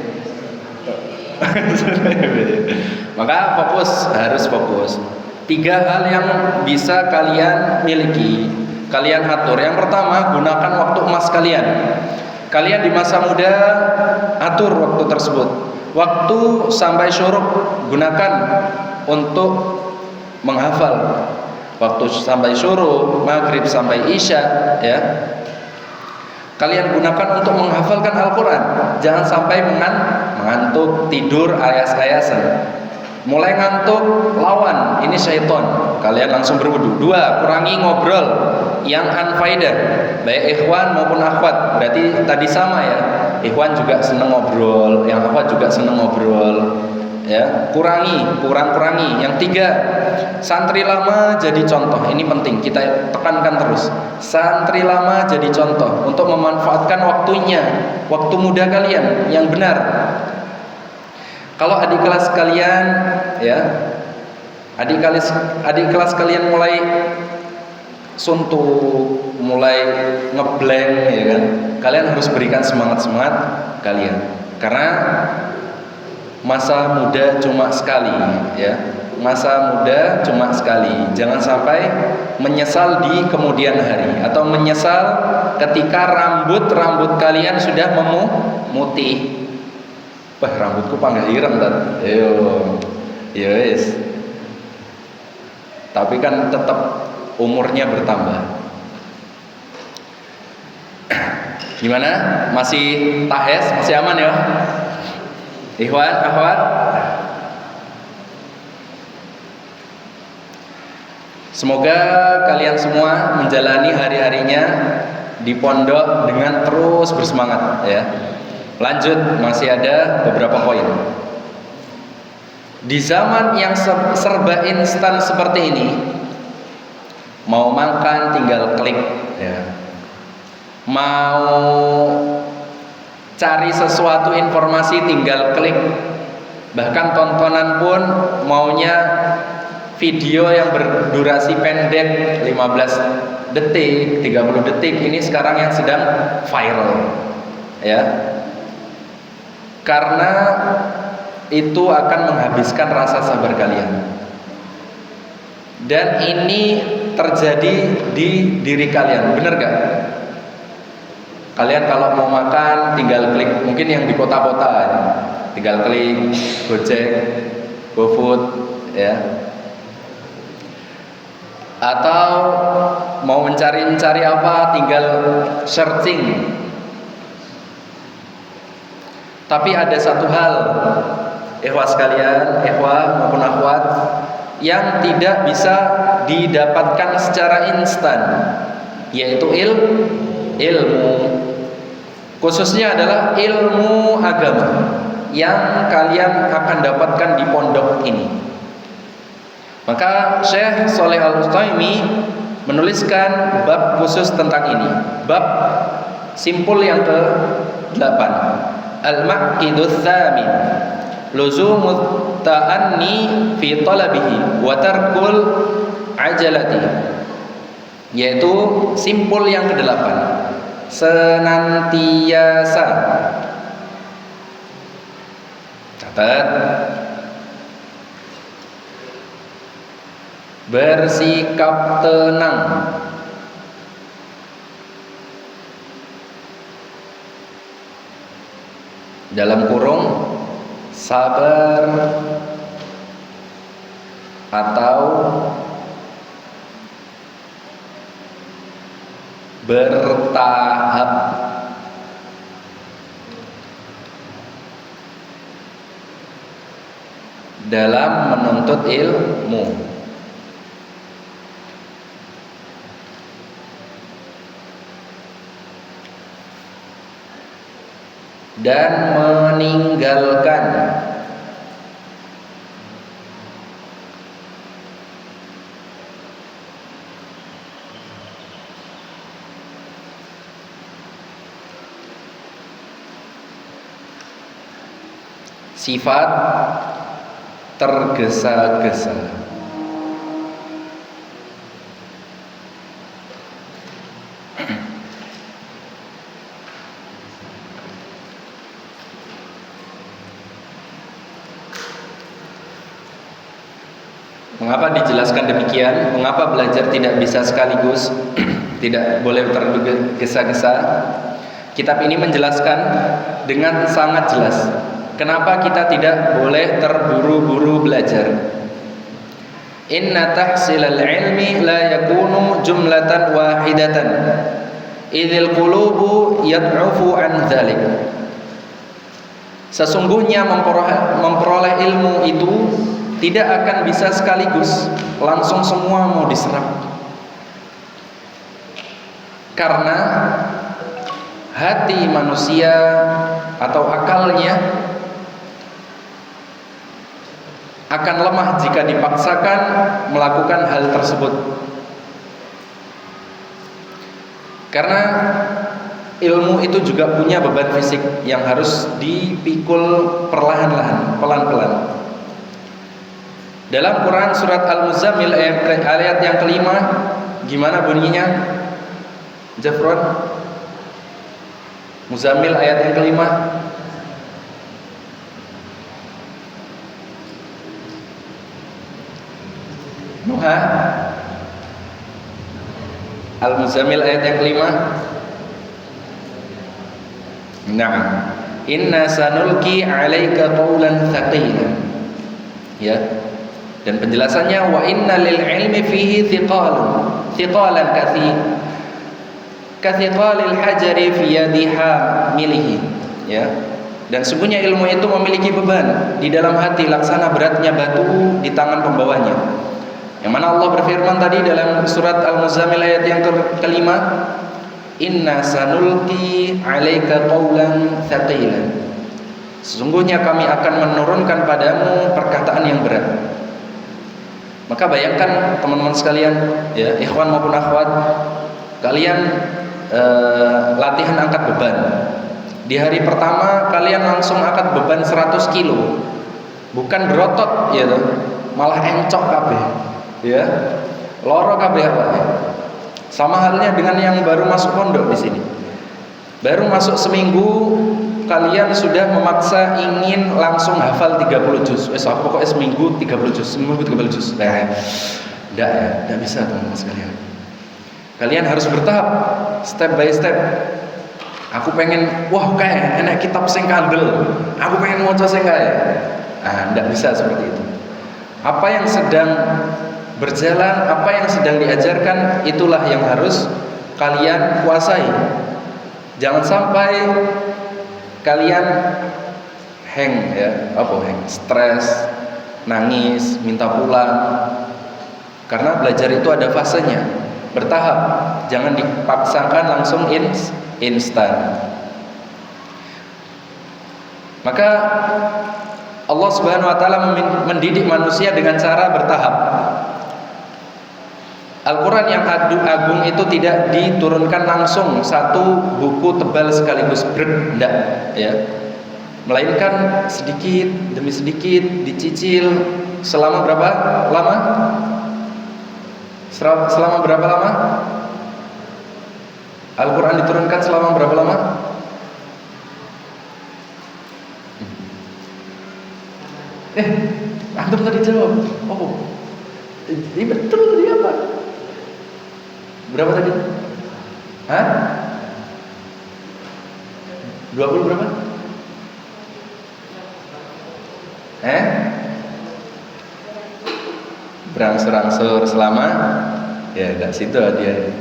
Maka harus fokus. 3 hal yang bisa kalian miliki, kalian atur. Yang pertama, gunakan waktu emas kalian. Kalian di masa muda atur waktu tersebut. Waktu sampai syuruk gunakan untuk menghafal. Waktu sampai syuruk, maghrib sampai isya, ya. Kalian gunakan untuk menghafalkan Al-Quran. Jangan sampai mengantuk, tidur ayas-ayasan. Mulai ngantuk, lawan, ini syaitan. Kalian langsung berwudu. 2, kurangi ngobrol yang unfaedah, baik ikhwan maupun akhwat. Berarti tadi sama ya. Ikhwan juga seneng ngobrol, yang akhwat juga seneng ngobrol. Ya, kurangi. Yang 3, santri lama jadi contoh. Ini penting kita tekankan terus. Santri lama jadi contoh untuk memanfaatkan waktunya, waktu muda kalian yang benar. Kalau adik kelas kalian, ya, adik kelas kalian mulai suntuk, mulai ngeblank, ya kan? Kalian harus berikan semangat kalian, karena masa muda cuma sekali, ya. Masa muda cuma sekali. Jangan sampai menyesal di kemudian hari, atau menyesal ketika rambut kalian sudah memutih. Wah, rambutku panggah ireng kan. Ya wis. Tapi kan tetap umurnya bertambah. Gimana? Masih tahes? Masih aman ya? Ikhwan, akhwat. Semoga kalian semua menjalani hari-harinya di pondok dengan terus bersemangat, ya. Lanjut, masih ada beberapa poin. Di zaman yang serba instan seperti ini, mau makan tinggal klik, ya. Mau cari sesuatu informasi tinggal klik. Bahkan tontonan pun maunya video yang berdurasi pendek, 15 detik, 30 detik. Ini sekarang yang sedang viral, ya. Karena itu akan menghabiskan rasa sabar kalian. Dan ini terjadi di diri kalian, benar gak? Kalian kalau mau makan tinggal klik. Mungkin yang di kota-kota tinggal klik Gojek, GoFood, ya. Atau mau mencari apa tinggal searching. Tapi ada satu hal, ikhwah sekalian, ikhwah maupun akhwat, yang tidak bisa didapatkan secara instan, yaitu ilmu. Khususnya adalah ilmu agama yang kalian akan dapatkan di pondok ini. Maka Syekh Shalih Al-Utsaimin menuliskan bab khusus tentang ini. Bab simpul yang ke-8. Al-Maqidus Tsamin. Luzumut ta'anni fi talabihi wa tarkul ajalati. Yaitu simpul yang ke-8. Senantiasa. Catat. Bersikap tenang, dalam kurung sabar atau bertahap dalam menuntut ilmu. Dan meninggalkan sifat tergesa-gesa. Mengapa dijelaskan demikian? Mengapa belajar tidak bisa sekaligus? Tidak boleh tergesa-gesa? Kitab ini menjelaskan dengan sangat jelas kenapa kita tidak boleh terburu-buru belajar. Inna tahsilal ilmi la yakunu jumlatan wahidatan idzil qulubu yad'ufu an dzalik. Sesungguhnya memperoleh ilmu itu tidak akan bisa sekaligus, langsung semua mau diserap. Karena hati manusia atau akalnya akan lemah jika dipaksakan melakukan hal tersebut. Karena ilmu itu juga punya beban fisik yang harus dipikul perlahan-lahan, pelan-pelan. Dalam Quran surat Al-Muzammil ayat yang kelima, gimana bunyinya? Jafron, Muzammil ayat yang kelima. Nuha, Al-Muzammil ayat yang kelima. Naam. Inna sanulki 'alaika qawlan tsaqilan. Ya. Dan penjelasannya wa inna lil ilmi fihi thiqalan kathiqalil hajari fi yadi hamilihi. Ya. Dan sungguhnya ilmu itu memiliki beban di dalam hati laksana beratnya batu di tangan pembawanya. Yang mana Allah berfirman tadi dalam surat Al-Muzammil ayat yang kelima, inna sanulqi 'alaika qawlan tsaqilan. Sesungguhnya kami akan menurunkan padamu perkataan yang berat. Maka bayangkan teman-teman sekalian, ya, ikhwan maupun akhwat, kalian latihan angkat beban. Di hari pertama kalian langsung angkat beban 100 kilo. Bukan berotot ya, malah encok kabeh. Ya. Loro kabeh apa ya? Sama halnya dengan yang baru masuk pondok di sini. Baru masuk seminggu kalian sudah memaksa ingin langsung hafal 30 juz. Pokoknya seminggu 30 juz, seminggu 30 juz. Enggak bisa teman-teman sekalian. Kalian harus bertahap, step by step. Aku pengen, kayak enak kitab sing kandel. Aku pengen maca sing kae. Enggak bisa seperti itu. Apa yang sedang berjalan apa yang sedang diajarkan, itulah yang harus kalian kuasai. Jangan sampai kalian stres, nangis, minta pulang. Karena belajar itu ada fasenya, bertahap. Jangan dipaksakan langsung instan. Maka Allah Subhanahu wa taala mendidik manusia dengan cara bertahap. Al-Quran yang agung itu tidak diturunkan langsung satu buku tebal sekaligus enggak, ya. Melainkan sedikit demi sedikit dicicil selama berapa lama? Selama berapa lama? Al-Quran diturunkan selama berapa lama? Antum tadi jawab. Oh, ini betul tadi apa? Berapa tadi? Hah? 20 berapa? Berangsur-angsur selama ya enggak situ dia.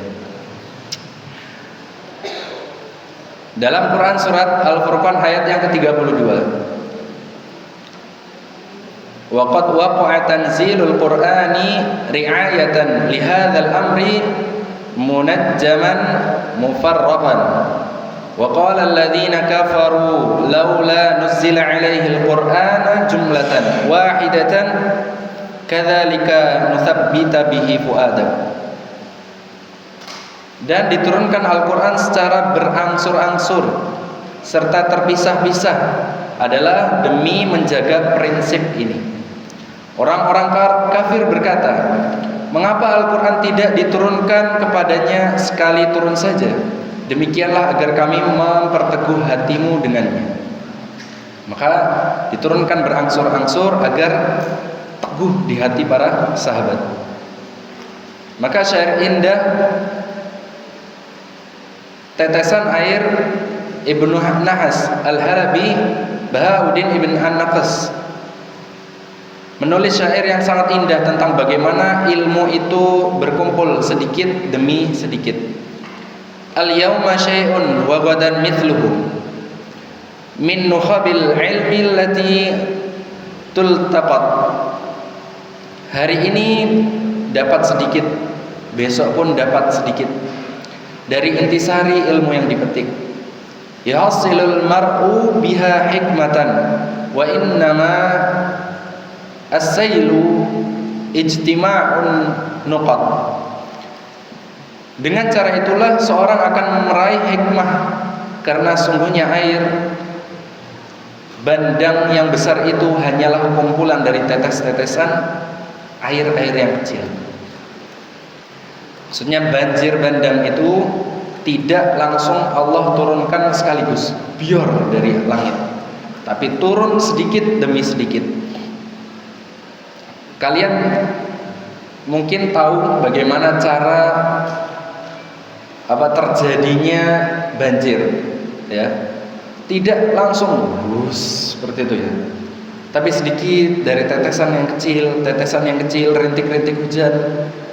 Dalam Quran surat Al-Furqan ayat yang ke-32. Wa qad waqa'a tanzilul Qur'ani ri'ayatan li hadzal amri munajjaman mufarraqan. Wa qala alladziina kafaru laula nuzila 'alaihi al-Qur'anu jumlatan wahidatan kadzalika nutsabbita bihi fu'adak. Dan diturunkan Al-Quran secara berangsur-angsur serta terpisah-pisah adalah demi menjaga prinsip ini. Orang-orang kafir berkata, mengapa Al-Quran tidak diturunkan kepadanya sekali turun saja? Demikianlah agar kami memperteguh hatimu dengannya. Maka diturunkan berangsur-angsur agar teguh di hati para sahabat. Maka syair indah tetesan air Ibnu Nahas Al-Halabi Bahauddin Ibn An-Naqas menulis syair yang sangat indah tentang bagaimana ilmu itu berkumpul sedikit demi sedikit. Al-yawma syai'un wa ghadan mithluhu min nukhabil ilmi allati tultaqat. Hari ini dapat sedikit, besok pun dapat sedikit dari intisari ilmu yang dipetik. Yahsilul mar'u biha hikmatan wa innama as-sailu ijtima'un nuqat. Dengan cara itulah seorang akan meraih hikmah, karena sungguhnya air bandang yang besar itu hanyalah kumpulan dari tetes-tetesan air-air yang kecil. Maksudnya banjir bandang itu tidak langsung Allah turunkan sekaligus biar dari langit, tapi turun sedikit demi sedikit. Kalian mungkin tahu bagaimana cara terjadinya banjir, ya. Tidak langsung seperti itu, ya. Tapi sedikit dari tetesan yang kecil, rintik-rintik hujan,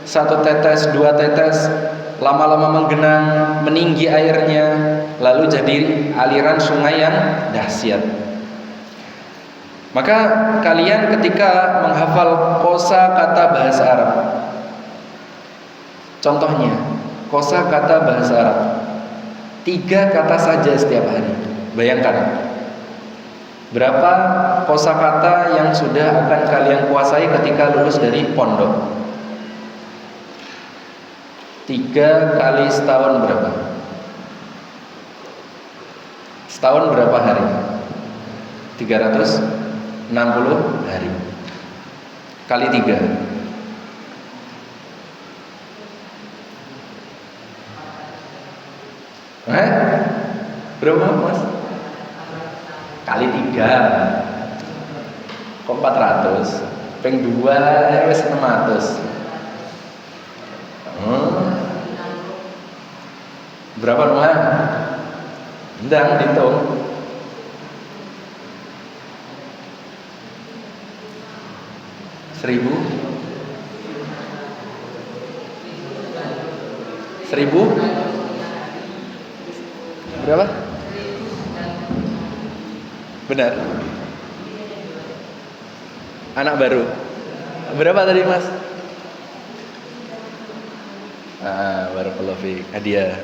satu tetes, dua tetes, lama-lama menggenang, meninggi airnya, lalu jadi aliran sungai yang dahsyat. Maka kalian ketika menghafal kosakata bahasa Arab, contohnya kosakata bahasa Arab, 3 kata saja setiap hari. Bayangkan berapa kosakata yang sudah akan kalian kuasai ketika lulus dari pondok. 3 kali setahun berapa? Setahun berapa hari? 360 hari kali 3. Berapa, Mas? Kali 3. Kok 400? Peng 2 wis 600. Berapa rumah? Ndang dihitung. 1000 berapa? Benar. Anak baru. Berapa tadi Mas? Barakallahu fiik. Hadiah.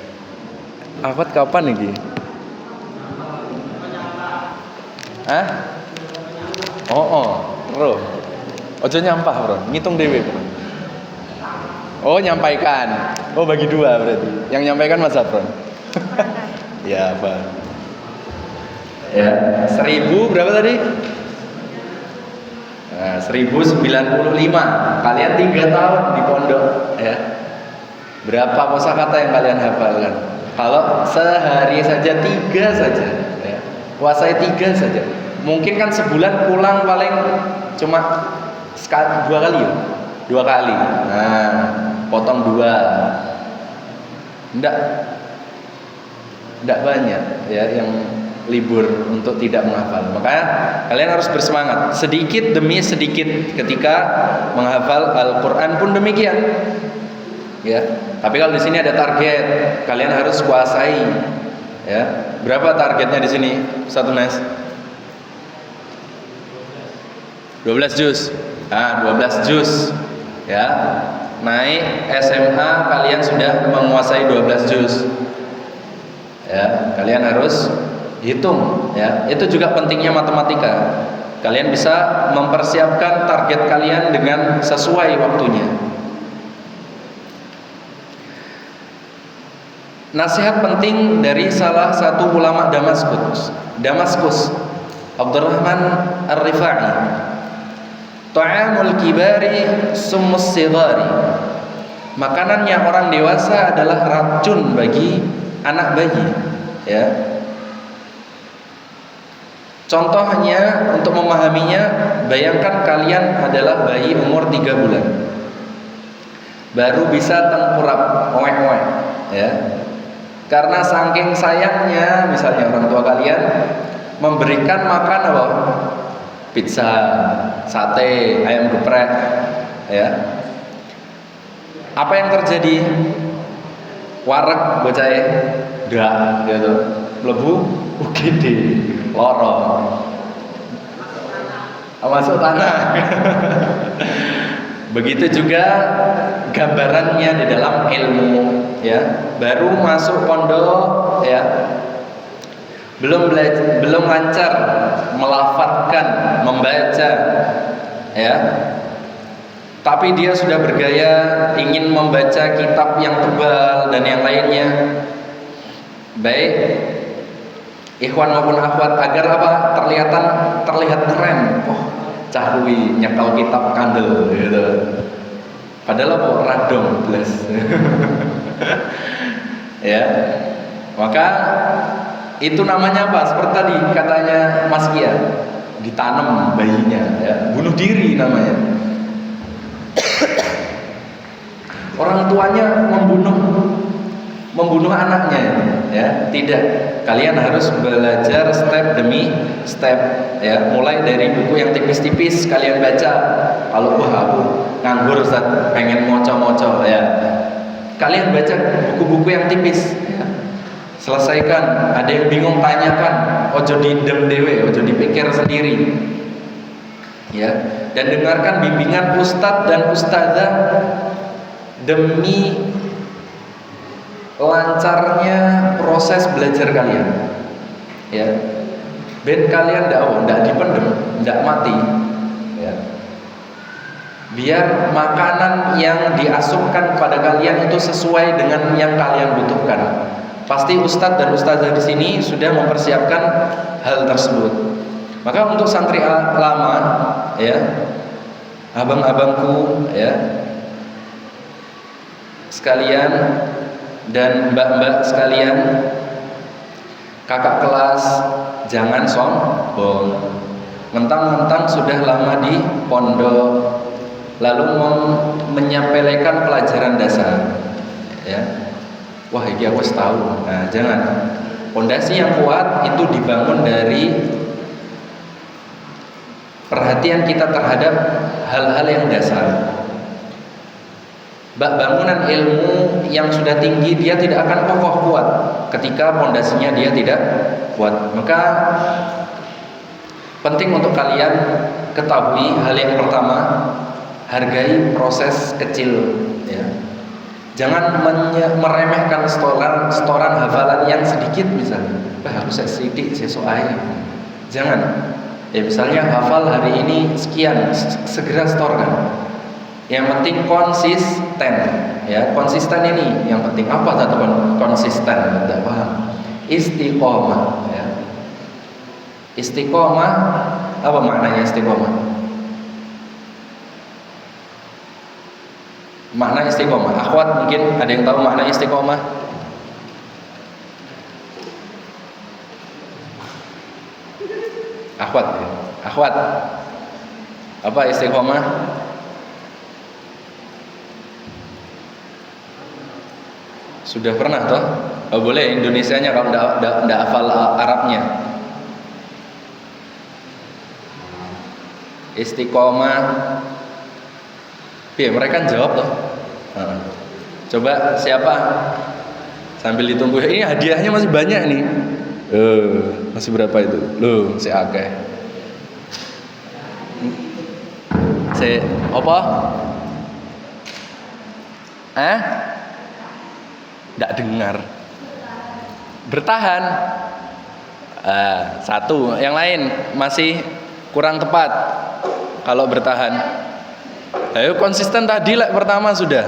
Afat kapan nih? Hah? Bro. Ojo nyampah, Bro. Ngitung dhewe, Bro. Oh, nyampaikan. Oh, bagi dua berarti. Yang nyampaikan Mas Afron. Ya, Bang. Ya, 1000 berapa tadi? 1095. Kalian 3 tahun di pondok, ya. Berapa kosakata yang kalian hafalkan? Kalau sehari saja 3 saja, ya. Puasai 3 saja. Mungkin kan sebulan pulang paling cuma 2 kali ya? 2 kali. Nah, potong 2. Enggak banyak ya yang libur untuk tidak menghafal. Makanya kalian harus bersemangat sedikit demi sedikit ketika menghafal Al-Qur'an pun demikian. Ya. Tapi kalau di sini ada target, kalian harus kuasai. Ya. Berapa targetnya di sini? Satu Nas. 12 juz. 12 juz. Ya. Naik SMA kalian sudah menguasai 12 juz. Ya, kalian harus hitung ya. Itu juga pentingnya matematika. Kalian bisa mempersiapkan target kalian dengan sesuai waktunya. Nasihat penting dari salah satu ulama Damaskus, Abdurrahman Ar-Rifa'i. Ta'amul kibari summus sighari. Makanannya orang dewasa adalah racun bagi anak bayi, ya. Contohnya untuk memahaminya, bayangkan kalian adalah bayi umur 3 bulan. Baru bisa tengkurap, oek-oek, ya. Karena saking sayangnya, misalnya orang tua kalian memberikan makan apa? Pizza, sate, ayam geprek, ya. Apa yang terjadi? Wareg bocah dak gitu. Mlebu UGD, loro. Masuk tanah. Begitu juga gambarannya di dalam ilmu, ya. Baru masuk pondok, ya. Belum lancar melafadzkan, membaca, ya. Tapi dia sudah bergaya ingin membaca kitab yang tebal dan yang lainnya. Baik, ikhwan maupun akhwat, agar apa? Terlihat keren. Oh, cahwi nyekal kitab kandel gitu. Padahal apa? Radong belas. Ya. Maka itu namanya apa? Seperti tadi katanya Mas Kia, ditanam bayinya, ya. Bunuh diri namanya. Orang tuanya membunuh anaknya, ya. Tidak. Kalian harus belajar step demi step, ya. Mulai dari buku yang tipis-tipis kalian baca. Kalau aku nganggur Ustaz, pengen moco-moco, ya. Kalian baca buku-buku yang tipis, ya. Selesaikan. Ada yang bingung, tanyakan. Ojo didem dewe, ojo dipikir sendiri. Ya, dan dengarkan bimbingan ustadz dan ustadzah demi lancarnya proses belajar kalian. Ya, ben kalian tidak dipendem, tidak mati. Ya. Biar makanan yang diasupkan kepada kalian itu sesuai dengan yang kalian butuhkan. Pasti ustadz dan ustadzah di sini sudah mempersiapkan hal tersebut. Maka untuk santri lama, ya, abang-abangku, ya, sekalian, dan mbak-mbak sekalian, kakak kelas, jangan sombong. Mentang-mentang sudah lama di pondok, lalu menyepelekan pelajaran dasar, ya. Wah, ini aku tahu. Nah, jangan. Pondasi yang kuat itu dibangun dari perhatian kita terhadap hal-hal yang dasar. Bangunan ilmu yang sudah tinggi dia tidak akan kokoh kuat ketika pondasinya dia tidak kuat. Maka penting untuk kalian ketahui hal yang pertama, hargai proses kecil ya. Jangan meremehkan setoran hafalan yang sedikit misalnya. Harus sedikit sesuai. Jangan. Ya misalnya hafal hari ini sekian, segera setorkan. Yang penting konsisten. Ya, konsisten ini yang penting. Apa kata konsisten? Tidak paham. Istiqomah ya. Istiqomah, apa maknanya istiqomah? Makna istiqomah. Akhwat mungkin ada yang tahu makna istiqomah? Akhwat ya. Akhwat. Apa istiqomah? Sudah pernah toh? Oh, boleh Indonesianya kalau enggak hafal Arabnya. Istiqomah. Ya, mereka jawab toh. Coba siapa? Sambil ditunggu. Ini hadiahnya masih banyak nih. Masih berapa itu? Loh, si akeh. Si apa? Nggak dengar. Bertahan. Satu. Yang lain masih kurang tepat. Kalau bertahan. Ayo konsisten tadi lah pertama sudah.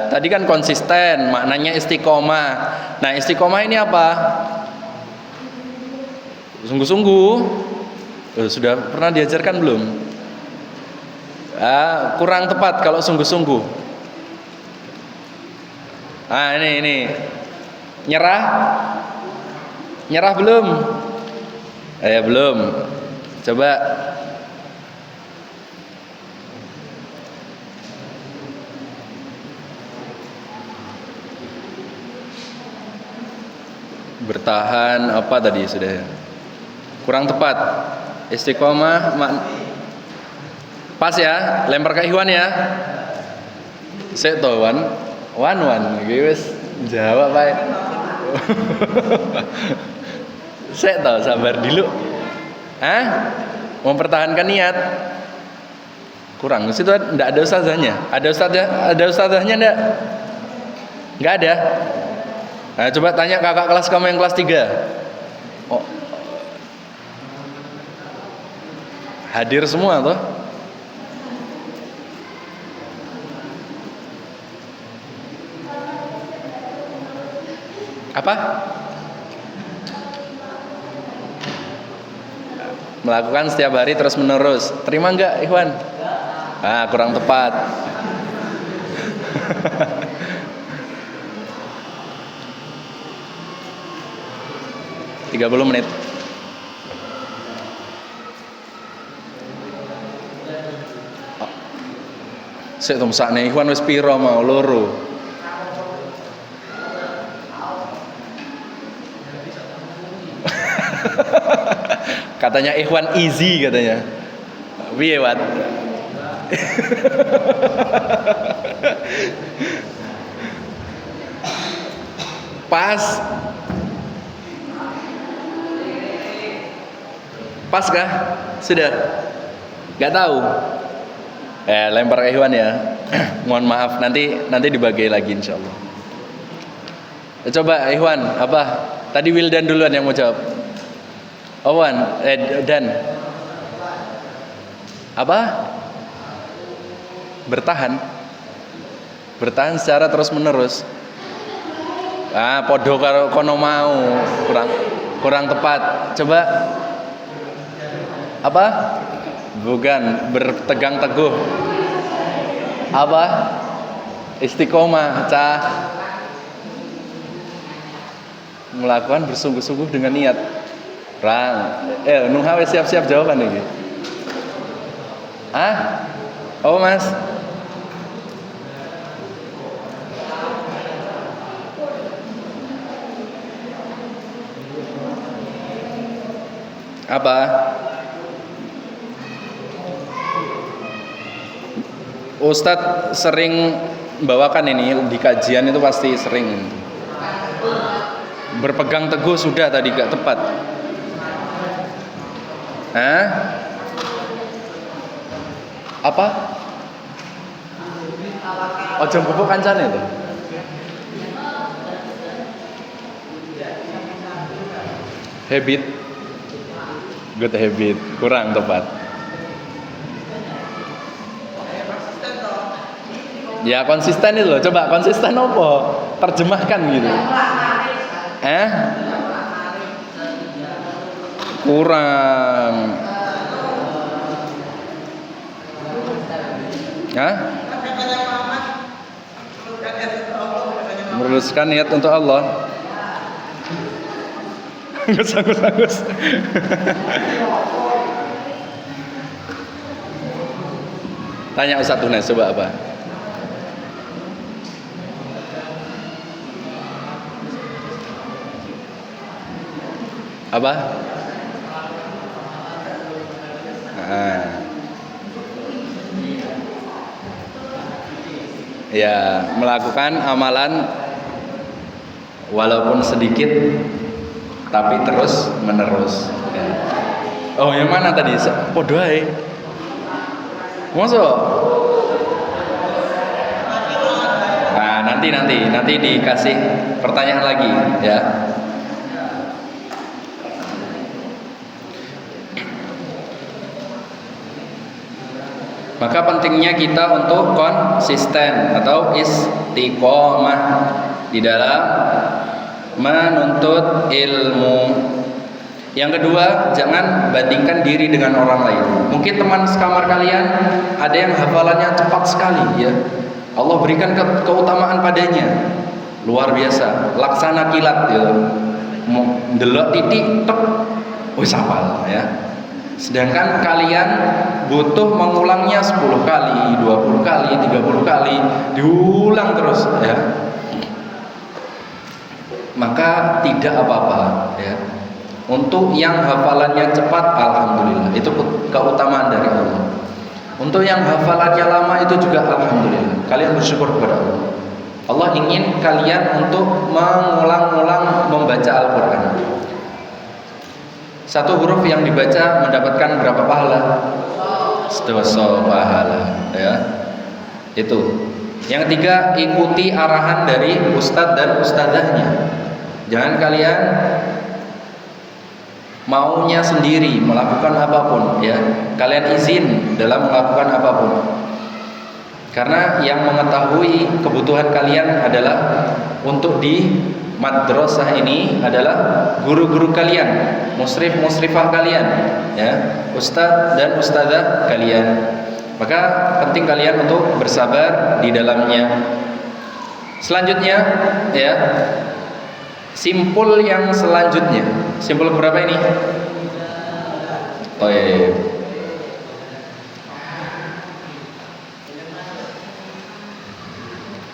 Tadi kan konsisten, maknanya istiqomah. Nah istiqomah ini apa? Sungguh-sungguh. Sudah pernah diajarkan belum? Kurang tepat kalau sungguh-sungguh. Ini nyerah. Nyerah belum? Belum. Coba. Bertahan apa tadi sudah kurang tepat. Istiqomah pas ya, lempar ke Ikhwan ya. Sik to wan iki wis jawab bae. Sik to sabar dulu. Mempertahankan niat. Kurang. Situ enggak ada ustazahnya. Ada ustazahnya enggak? Enggak ada. Nah, coba tanya kakak kelas kamu yang kelas 3. Hadir semua toh? Apa? Melakukan setiap hari terus menerus. Terima enggak, Ikhwan? Kurang tepat. 30 menit. Sik to mesakne Ikhwan wis pira mau loro. Katanya Ikhwan easy katanya. Piye, Wat? Pas kah? Sudah? Gak tahu. Lempar ke Ikhwan ya. Mohon maaf, nanti dibagi lagi insyaallah. Coba Ikhwan, apa? Tadi Wildan duluan yang mau jawab. Owan, Dan. Apa? Bertahan secara terus menerus. Podo karo kono mau, kurang tepat. Coba apa? Bukan, bertegang teguh. Apa? Istiqomah, melakukan bersungguh-sungguh dengan niat. Nuha wis siap-siap jawaban iki. Oh Mas. Apa? Ustadz sering bawakan ini di kajian itu pasti sering berpegang teguh sudah tadi gak tepat. Apa? Ojo bubuk kancane itu. Habit. Good habit, kurang tepat. Ya konsisten itu loh, coba konsisten apa? Terjemahkan gitu. Kurang. Meluruskan niat untuk Allah. Angus. Tanya Ustaz Tunas, coba apa? Apa? Ya, melakukan amalan walaupun sedikit tapi terus menerus. Ya. Oh, yang mana tadi? Podo ae. Mosok? Nah, nanti dikasih pertanyaan lagi, ya. Maka pentingnya kita untuk konsisten atau istiqomah di dalam menuntut ilmu. Yang kedua, jangan bandingkan diri dengan orang lain. Mungkin teman sekamar kalian ada yang hafalannya cepat sekali, ya. Allah berikan keutamaan padanya luar biasa, laksana kilat, ya. Delok titik tek wis hafal, ya. Sedangkan kalian butuh mengulangnya 10 kali, 20 kali, 30 kali, diulang terus, ya. Maka tidak apa-apa, ya. Untuk yang hafalannya cepat, alhamdulillah, itu keutamaan dari Allah. Untuk yang hafalannya lama, itu juga alhamdulillah. Kalian bersyukur kepada Allah. Allah ingin kalian untuk mengulang-ulang membaca Al-Quran. Satu huruf yang dibaca mendapatkan berapa pahala? 100 pahala, ya. Itu. Yang ketiga, ikuti arahan dari ustadz dan ustadzahnya. Jangan kalian maunya sendiri melakukan apapun, ya. Kalian izin dalam melakukan apapun. Karena yang mengetahui kebutuhan kalian adalah untuk di madrasah ini adalah guru-guru kalian, musrif-musrifah kalian, ya, ustadz dan ustadzah kalian. Maka penting kalian untuk bersabar di dalamnya. Selanjutnya, ya, simpul yang selanjutnya. Simpul berapa ini? Oh iya.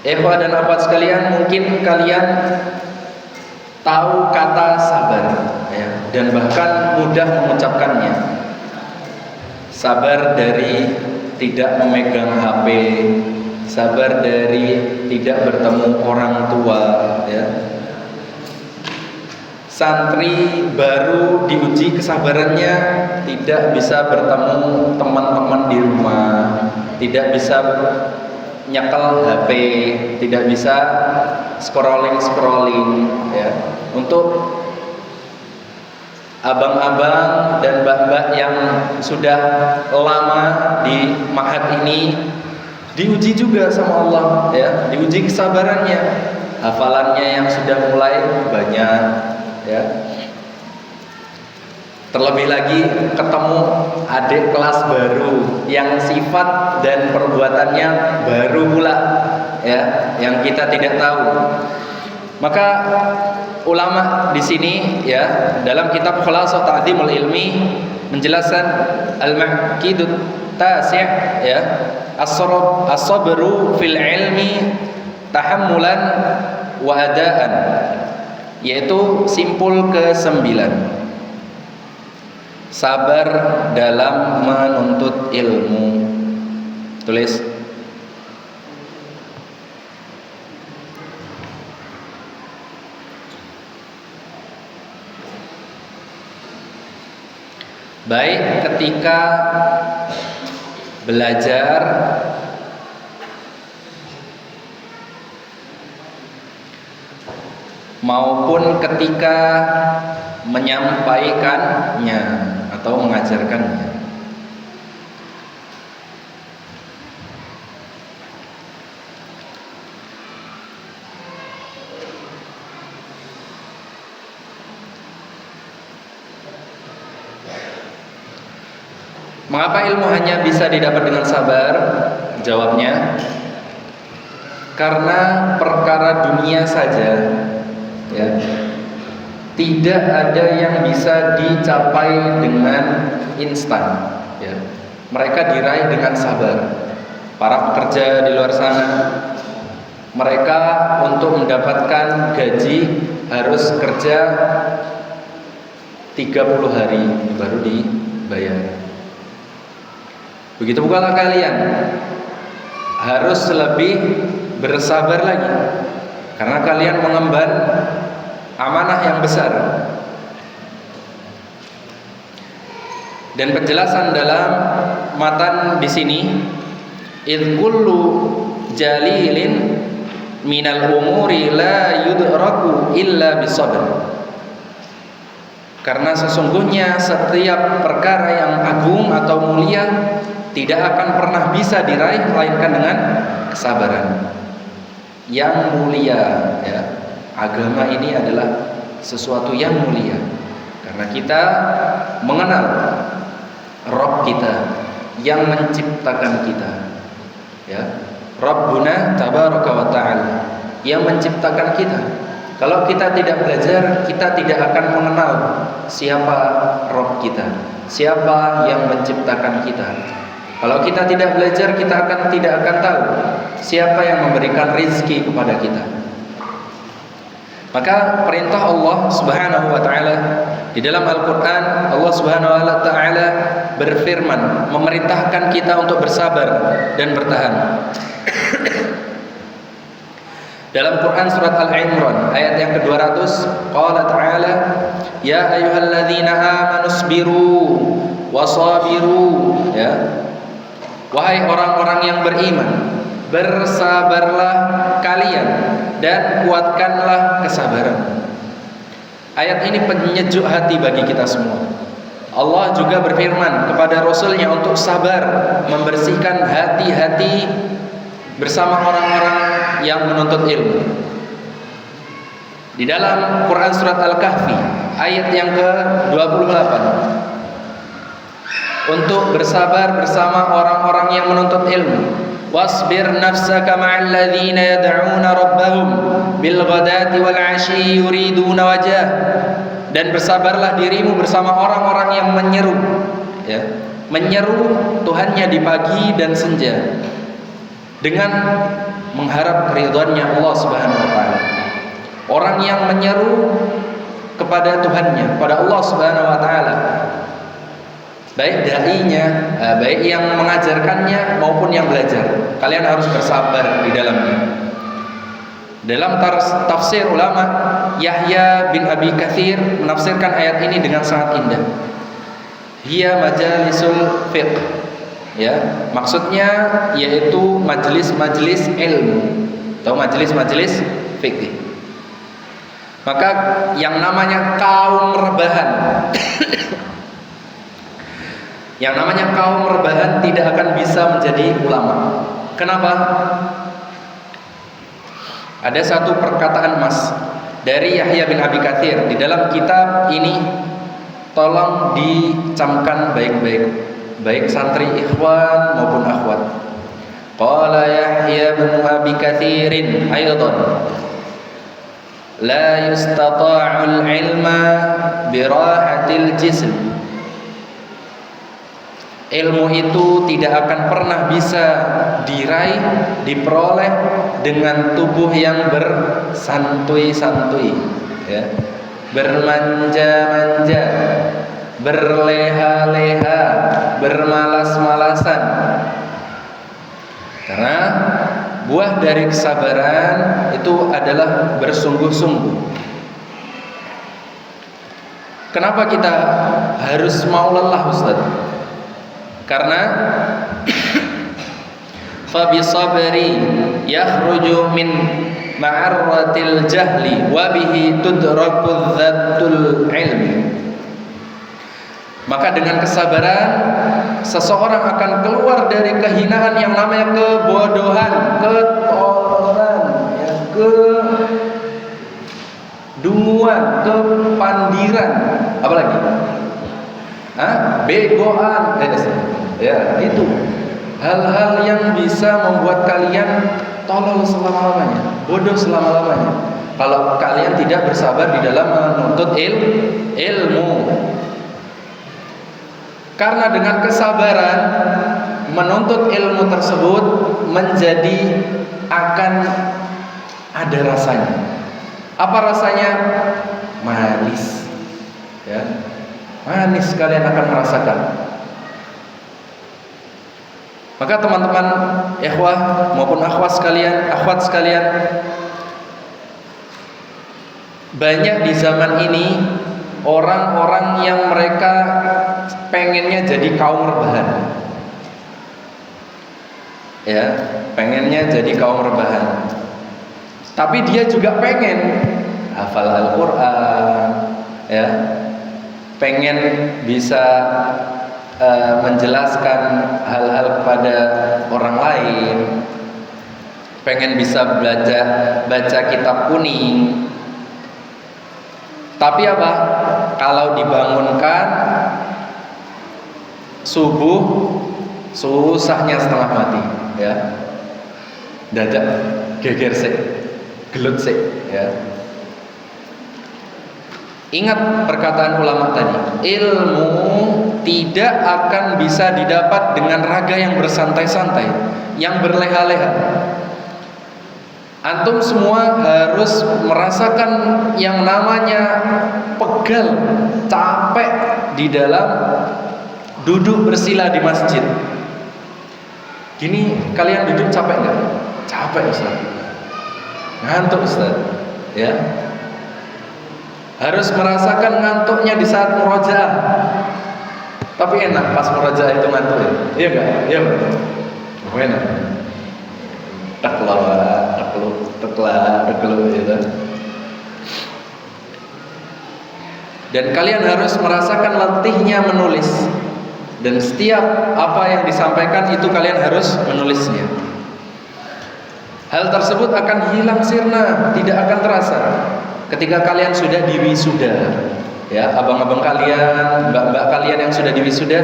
Ikhwah dan akhwat sekalian, mungkin kalian tahu kata sabar, ya, dan bahkan mudah mengucapkannya. Sabar dari tidak memegang HP, sabar dari tidak bertemu orang tua, ya. Santri baru diuji kesabarannya, tidak bisa bertemu teman-teman di rumah, tidak bisa nyekel HP, tidak bisa scrolling, ya. Untuk abang-abang dan mbak-mbak yang sudah lama di ma'had ini, diuji juga sama Allah, ya, diuji kesabarannya, hafalannya yang sudah mulai banyak, ya. Terlebih lagi ketemu adik kelas baru yang sifat dan perbuatannya baru pula, ya, yang kita tidak tahu. Maka ulama di sini, ya, dalam kitab Khulasah Ta'dhimul Ilmi menjelaskan al-maqidut tasi', ya, as-sabru fil ilmi tahammulan wa adaan, yaitu simpul ke-9. Sabar dalam menuntut ilmu. Tulis baik ketika belajar maupun ketika menyampaikannya atau mengajarkannya. Mengapa ilmu hanya bisa didapat dengan sabar? Jawabnya, karena perkara dunia saja, ya, tidak ada yang bisa dicapai dengan instan, ya. Mereka diraih dengan sabar. Para pekerja di luar sana, mereka untuk mendapatkan gaji harus kerja 30 hari baru dibayar. Begitu pula kalian harus lebih bersabar lagi, karena kalian mengemban amanah yang besar. Dan penjelasan dalam matan di sini, id kullu jalilin minal umuri la yudraku illa bisabr. Karena sesungguhnya setiap perkara yang agung atau mulia tidak akan pernah bisa diraih melainkan dengan kesabaran. Yang mulia, ya, agama ini adalah sesuatu yang mulia karena kita mengenal Rabb kita yang menciptakan kita, ya, Rabbuna tabaraka wa ta'ala, yang menciptakan kita. Kalau kita tidak belajar, kita tidak akan mengenal siapa Rabb kita, siapa yang menciptakan kita. Kalau kita tidak belajar, kita tidak akan tahu siapa yang memberikan rizki kepada kita. Maka perintah Allah Subhanahu wa taala di dalam Al-Qur'an, Allah Subhanahu wa taala berfirman memerintahkan kita untuk bersabar dan bertahan. Dalam Quran surat Al-Imran ayat yang ke-200, qala ta'ala, ya ayyuhalladzina amanu sabiru wasabiru, ya, wahai orang-orang yang beriman, bersabarlah kalian dan kuatkanlah kesabaran. Ayat ini penyejuk hati bagi kita semua. Allah juga berfirman kepada Rasulnya untuk sabar, membersihkan hati-hati bersama orang-orang yang menuntut ilmu. Di dalam Quran surat Al-Kahfi ayat yang ke-28, untuk bersabar bersama orang-orang yang menuntut ilmu. Wasbir nafsaka ma'al ladzina yad'una rabbahum bil ghadati wal 'ashyi yuriduna wajah. Dan bersabarlah dirimu bersama orang-orang yang menyeru, ya, menyeru Tuhannya di pagi dan senja dengan mengharap keridhaannya Allah Subhanahu wa taala. Orang yang menyeru kepada Tuhannya, kepada Allah Subhanahu wa taala, baik dai-nya, baik yang mengajarkannya maupun yang belajar, kalian harus bersabar di dalamnya. Dalam tafsir ulama, Yahya bin Abi Katsir menafsirkan ayat ini dengan sangat indah. Hiya majalisul fiqh, ya, maksudnya yaitu majelis-majelis ilmu atau majelis-majelis fikih. Maka yang namanya kaum rebahan yang namanya kaum rebahan tidak akan bisa menjadi ulama. Kenapa? Ada satu perkataan emas dari Yahya bin Abi Katsir di dalam kitab ini, tolong dicamkan baik-baik, baik santri ikhwan maupun akhwat. Qala Yahya bin Abi Katsirin aidan, la yustata'ul ilma birahatil jism. Ilmu itu tidak akan pernah bisa diraih, diperoleh dengan tubuh yang bersantui-santui, ya, bermanja-manja, berleha-leha, bermalas-malasan. Karena buah dari kesabaran itu adalah bersungguh-sungguh. Kenapa kita harus mau lelah Ustaz. Karena fa bisabri yakhruju min ma'arratil jahli wa bihi tudrakul dzatul ilmi. Maka dengan kesabaran seseorang akan keluar dari kehinaan yang namanya kebodohan, ketololan, ya, kedunguan, kepandiran, apalagi? Begoan, ya itu hal-hal yang bisa membuat kalian tolol selama-lamanya, bodoh selama-lamanya. Kalau kalian tidak bersabar di dalam menuntut ilmu. Karena dengan kesabaran menuntut ilmu tersebut menjadi akan ada rasanya. Apa rasanya? Manis. Ya. Manis kalian akan merasakan. Maka teman-teman ikhwah maupun akhwat sekalian, banyak di zaman ini orang-orang yang mereka pengennya jadi kaum rebahan. Ya, pengennya jadi kaum rebahan. Tapi dia juga pengen hafal Al-Qur'an, ya. Pengen bisa menjelaskan hal-hal kepada orang lain. Pengen bisa baca kitab kuning. Tapi apa? Kalau dibangunkan subuh, susahnya setengah mati, ya. Dadak geger sik, gelut sik, ya. Ingat perkataan ulama tadi, ilmu tidak akan bisa didapat dengan raga yang bersantai-santai, yang berleha-leha. Antum semua harus merasakan yang namanya pegal, capek di dalam duduk bersila di masjid. Gini, kalian duduk capek nggak? Capek Ustaz. Ngantuk Ustaz, ya. Harus merasakan ngantuknya di saat murojaah. Tapi enak pas murojaah itu ngantuk ya? Iya nggak? Iya betul. Enak. Tekelu gitu. Dan kalian harus merasakan letihnya menulis. Dan setiap apa yang disampaikan itu kalian harus menulisnya. Hal tersebut akan hilang sirna, tidak akan terasa ketika kalian sudah diwisuda. Ya, abang-abang kalian, mbak-mbak kalian yang sudah diwisuda,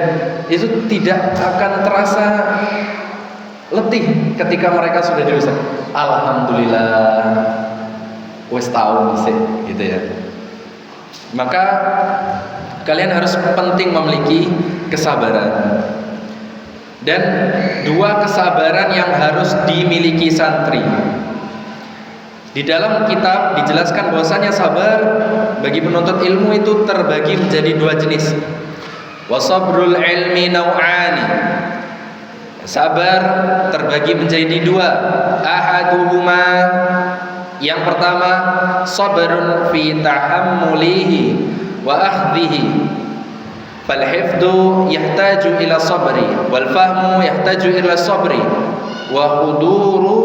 itu tidak akan terasa letih ketika mereka sudah diwisuda. Alhamdulillah, wis tau sih, gitu ya. Maka kalian harus penting memiliki kesabaran. Dan dua kesabaran yang harus dimiliki santri. Di dalam kitab dijelaskan bahwasanya sabar bagi penuntut ilmu itu terbagi menjadi dua jenis. Wasabrul ilmi nau'ani. Sabar terbagi menjadi dua. Ahaduhuma, yang pertama sabrun fi tahammulihi wa akhdhihi. Fal hifdzu yahtaju ila sabri wal fahmu yahtaju ila sabri wa huduru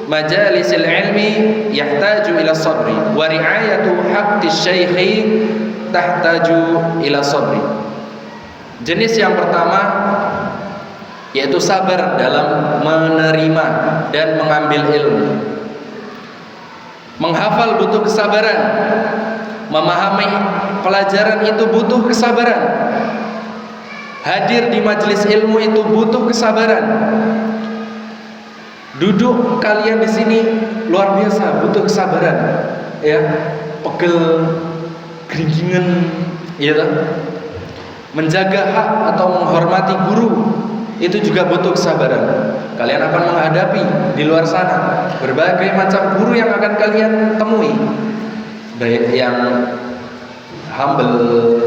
majalisil ilmi yahtaju ila sabri wa ri'ayatu haqqi syaikhi tahtaju ila sabri. Jenis yang pertama yaitu sabar dalam menerima dan mengambil ilmu. Menghafal butuh kesabaran, memahami pelajaran itu butuh kesabaran, hadir di majelis ilmu itu butuh kesabaran. Duduk kalian di sini luar biasa, butuh kesabaran, ya. Pegel, geringgingan, ya. Menjaga hak atau menghormati guru itu juga butuh kesabaran. Kalian akan menghadapi di luar sana berbagai macam guru yang akan kalian temui, baik yang humble,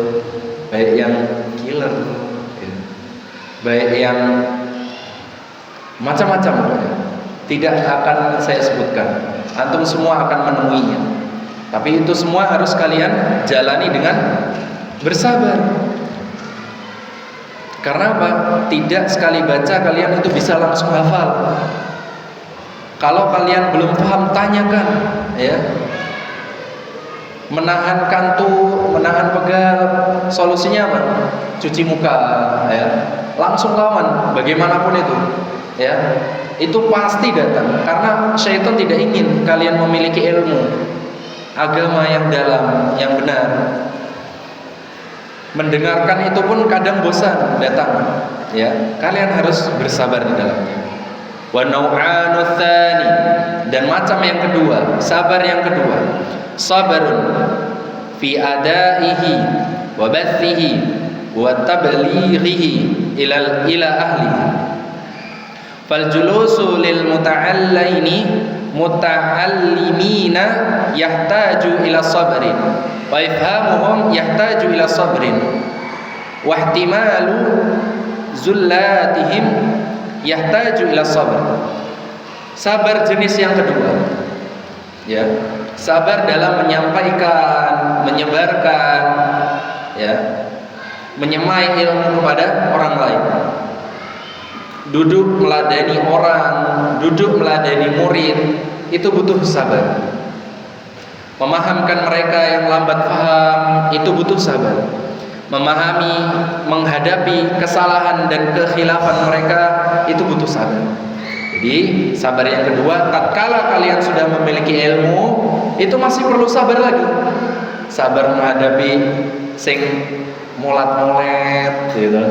baik yang killer, baik yang macam-macam. Tidak akan saya sebutkan. Antum semua akan menemuinya. Tapi itu semua harus kalian jalani dengan bersabar. Karena apa? Tidak sekali baca kalian itu bisa langsung hafal. Kalau kalian belum paham, tanyakan, ya. Menahan kantuk, menahan pegal, solusinya apa? Cuci muka, ya. Langsung lawan, bagaimanapun itu, ya. Itu pasti datang, karena syaitan tidak ingin kalian memiliki ilmu agama yang dalam, yang benar. Mendengarkan itu pun kadang bosan datang, ya. Kalian harus bersabar di dalamnya. Wa nau'anu tsani, dan macam yang kedua, sabar yang kedua, sabarun fi adaihi wa bathihi wa tablighihi ila ahlihi. Fal julusu lil muta'allimina yahtaju ila sabrin wa ifhamuhum yahtaju ila sabrin wa ihtimalu zullatihim yahtaju ila sabr. Sabar jenis yang kedua, ya. Sabar dalam menyampaikan, menyebarkan, ya, menyemai ilmu kepada orang lain. Duduk meladani orang, duduk meladani murid, itu butuh sabar. Memahamkan mereka yang lambat paham, itu butuh sabar. Memahami, menghadapi kesalahan dan kekhilafan mereka, itu butuh sabar. Jadi sabar yang kedua, tatkala kalian sudah memiliki ilmu, itu masih perlu sabar lagi. Sabar menghadapi sing molat-molet, gitu.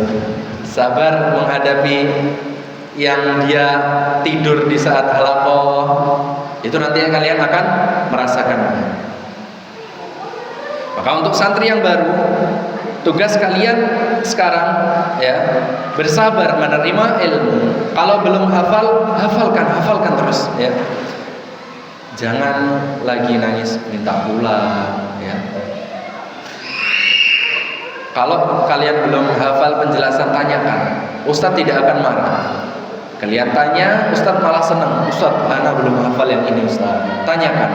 Sabar menghadapi yang dia tidur di saat halaqah, itu nanti kalian akan merasakan. Maka untuk santri yang baru, tugas kalian sekarang, ya, bersabar menerima ilmu. Kalau belum hafal, hafalkan terus, ya. Jangan lagi nangis minta pulang, ya. Kalau kalian belum hafal penjelasan, tanyakan. Ustadz tidak akan marah. Kalian tanya, Ustadz malah senang. Ustadz, ana belum hafal yang ini, Ustadz. Tanyakan,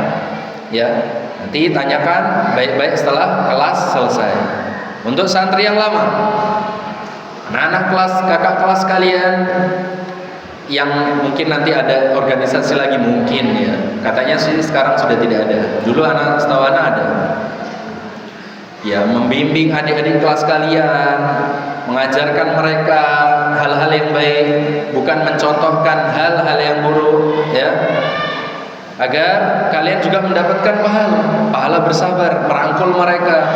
ya. Nanti tanyakan baik-baik setelah kelas selesai. Untuk santri yang lama, anak-anak kelas, kakak kelas kalian yang mungkin nanti ada organisasi lagi, mungkin, ya. Katanya sih sekarang sudah tidak ada. Dulu setahu anak ada. Ya, membimbing adik-adik kelas kalian, mengajarkan mereka hal-hal yang baik, bukan mencontohkan hal-hal yang buruk, ya. Agar kalian juga mendapatkan pahala bersabar, merangkul mereka.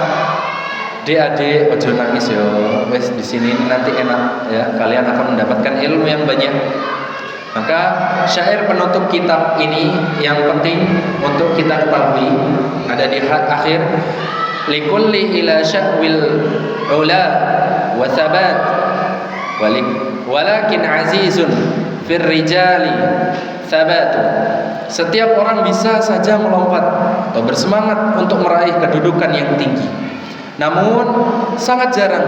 Adik-adik, ojo nangis yo, wes di sini nanti enak, ya. Kalian akan mendapatkan ilmu yang banyak. Maka syair penutup kitab ini yang penting untuk kita ketahui ada di akhir. Likulli ila sya'wil ula wa thabat walakin azizun fir rijali thabatu. Setiap orang bisa saja melompat atau bersemangat untuk meraih kedudukan yang tinggi. Namun sangat jarang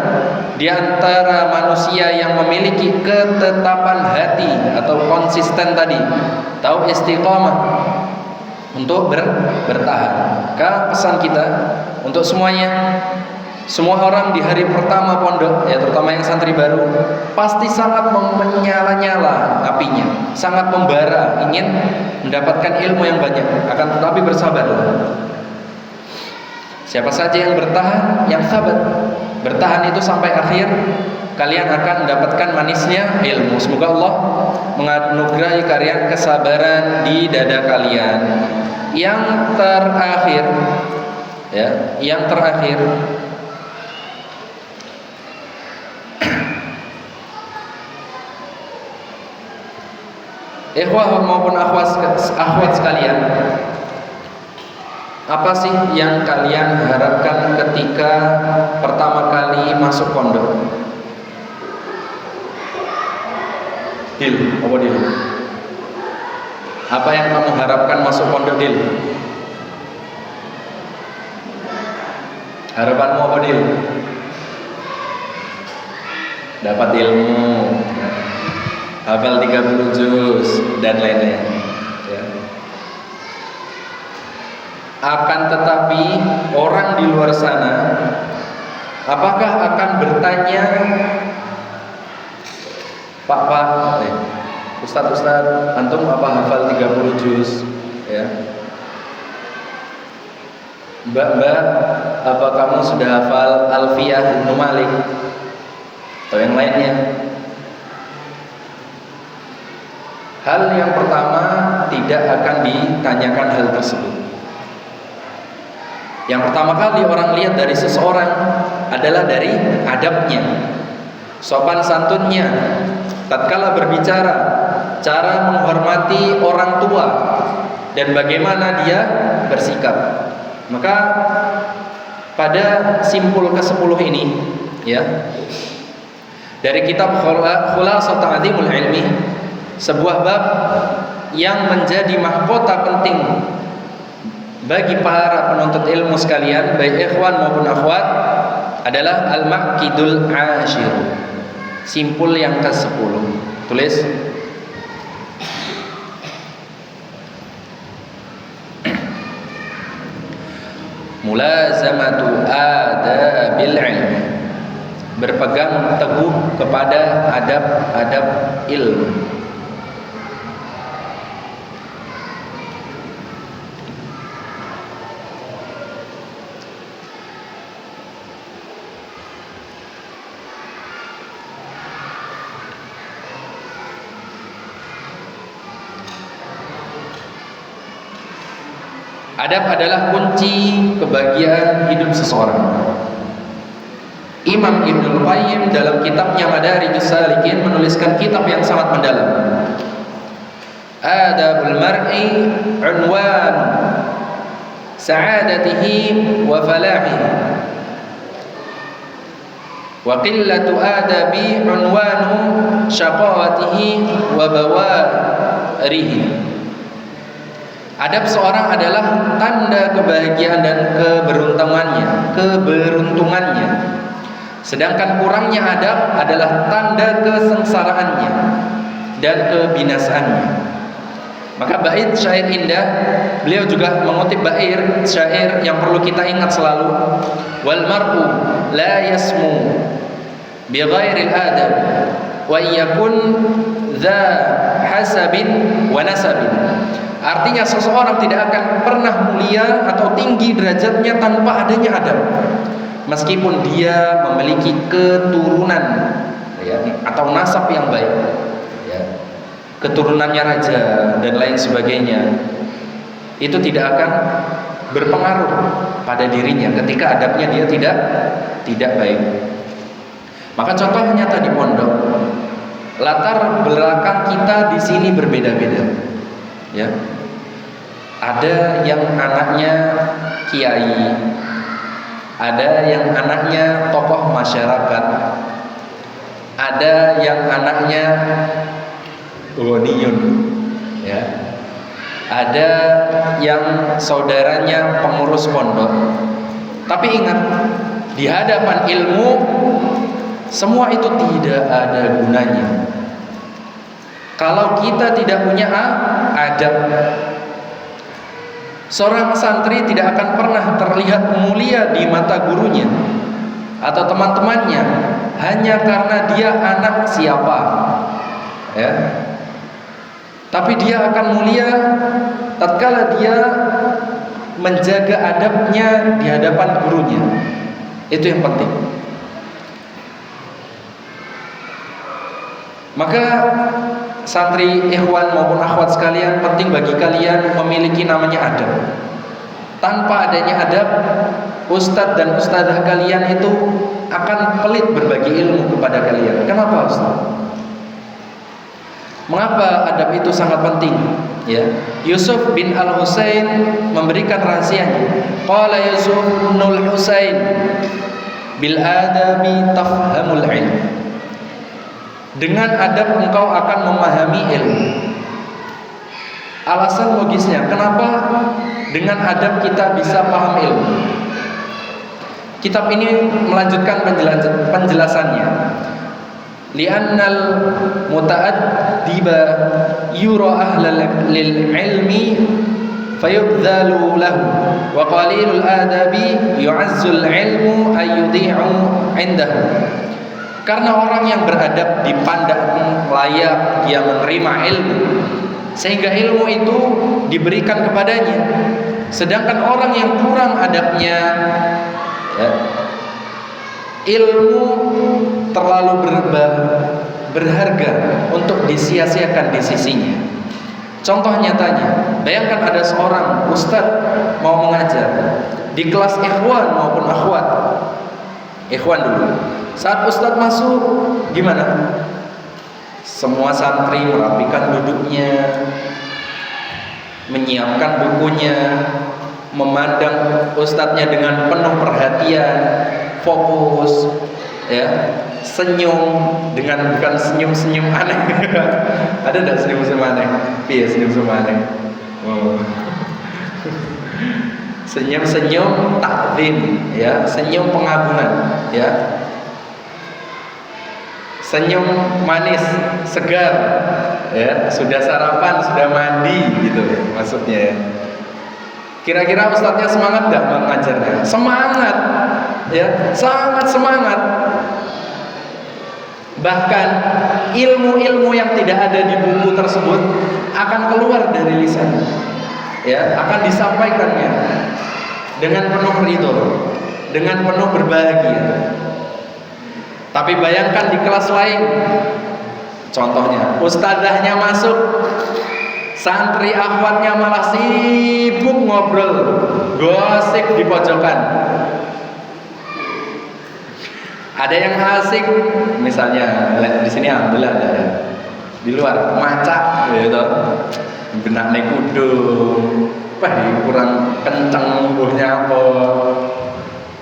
di antara manusia yang memiliki ketetapan hati atau konsisten tadi, tahu istiqamah untuk bertahan. Maka pesan kita untuk semuanya, semua orang di hari pertama pondok, ya, terutama yang santri baru, pasti sangat menyala-nyala apinya, sangat membara, ingin mendapatkan ilmu yang banyak. Akan tetapi bersabar. Siapa saja yang bertahan, yang sabar, bertahan itu sampai akhir, kalian akan mendapatkan manisnya ilmu. Semoga Allah menganugerahi kalian kesabaran di dada kalian. Yang terakhir, ya, yang terakhir, ikhwah maupun akhwat sekalian, apa sih yang kalian harapkan ketika pertama kali masuk pondok? Dil, apa Dil? Apa yang kamu harapkan masuk pondok, Dil? Harapanmu apa, Dil? Dapat ilmu, hafal 30 juz dan lain-lain, ya. Akan tetapi orang di luar sana apakah akan bertanya Pak, Ustaz, antum apa hafal 30 juz? Ya. Mbak, apa kamu sudah hafal Alfiyah Ibnu Malik? Atau yang lainnya? Hal yang pertama, tidak akan ditanyakan hal tersebut. Yang pertama kali orang lihat dari seseorang adalah dari adabnya, sopan santunnya, tatkala berbicara, cara menghormati orang tua, dan bagaimana dia bersikap. Maka pada simpul ke-10 ini, ya, dari kitab Khulasat Ta'zimul Ilmi, sebuah bab yang menjadi mahkota penting bagi para penuntut ilmu sekalian, baik ikhwan maupun akhwat, adalah Al-Maqidul Ashir, simpul yang ke-10. Tulis. Mulazamatu adabil ilm, berpegang teguh kepada adab-adab ilmu. Adab adalah kunci kebahagiaan hidup seseorang. Imam Ibnul Qayyim dalam kitabnya Madarijus Salikin menuliskan kitab yang sangat mendalam. Adabul mar'i unwan sa'adatihi wa falahihi, wa qillatu adabi unwanu syaqawatihi wa bawarihi. Adab seorang adalah tanda kebahagiaan dan keberuntungannya. Sedangkan kurangnya adab adalah tanda kesengsaraannya dan kebinasaannya. Maka bait syair indah, beliau juga mengutip bait syair yang perlu kita ingat selalu. Wal mar'u la yasmu bi ghairil adab wa yakun dza hasabin wa nasabin. Artinya seseorang tidak akan pernah mulia atau tinggi derajatnya tanpa adanya adab. Meskipun dia memiliki keturunan, ya, atau nasab yang baik, ya, keturunannya raja dan lain sebagainya, itu tidak akan berpengaruh pada dirinya ketika adabnya dia tidak baik. Maka contohnya tadi pondok, latar belakang kita di sini berbeda-beda. Ya, ada yang anaknya kiai, ada yang anaknya tokoh masyarakat, ada yang anaknya ghaniyun, ya, ada yang saudaranya pengurus pondok. Tapi ingat, di hadapan ilmu semua itu tidak ada gunanya kalau kita tidak punya adab. Seorang santri tidak akan pernah terlihat mulia di mata gurunya atau teman-temannya hanya karena dia anak siapa, ya. Tapi dia akan mulia tatkala dia menjaga adabnya di hadapan gurunya. Itu yang penting. Maka santri, ikhwan maupun akhwat sekalian, penting bagi kalian memiliki namanya adab. Tanpa adanya adab, ustadz dan ustadzah kalian itu akan pelit berbagi ilmu kepada kalian. Kenapa, Ustaz? Mengapa adab itu sangat penting? Ya, Yusuf bin Al-Husain memberikan rahasianya. Qala Yusuf bin Al-Husain, bil adabi tafhamul ilm. Dengan adab engkau akan memahami ilmu. Alasan logisnya, kenapa dengan adab kita bisa paham ilmu? Kitab ini melanjutkan penjelasannya. Li'annal muta'addiba yura ahlal lil ilmi fayubdhalu lahu wa qalilul adabi yu'azzul ilmu ayyudi'u indahu. Karena orang yang beradab dipandang layak dia menerima ilmu, sehingga ilmu itu diberikan kepadanya. Sedangkan orang yang kurang adabnya, ya, ilmu terlalu berharga untuk disia-siakan di sisinya. Contoh nyatanya, bayangkan ada seorang ustadz mau mengajar di kelas ikhwan maupun akhwat. Ikhwan dulu. Saat ustadz masuk, gimana? Semua santri merapikan duduknya, menyiapkan bukunya, memandang ustadznya dengan penuh perhatian, fokus, ya, senyum dengan bukan senyum-senyum aneh. Ada enggak senyum-senyum aneh? Iya, senyum-senyum aneh. Oh. Senyum-senyum takzim, ya, senyum pengagungan, ya. Senyum manis, segar, ya, sudah sarapan, sudah mandi, gitu maksudnya. Kira-kira ustadznya semangat enggak mengajarnya? Semangat, ya, sangat semangat. Bahkan ilmu-ilmu yang tidak ada di buku tersebut akan keluar dari lisannya, ya, akan disampaikannya dengan penuh ridho, dengan penuh berbahagia. Tapi bayangkan di kelas lain, contohnya ustadzahnya masuk, santri akhwatnya malah sibuk ngobrol, gosip di pojokan. Ada yang asik, misalnya di sini alhamdulillah ada ya. Di luar macak, gitu, benak naik kudung, kurang kenceng buhnya apa?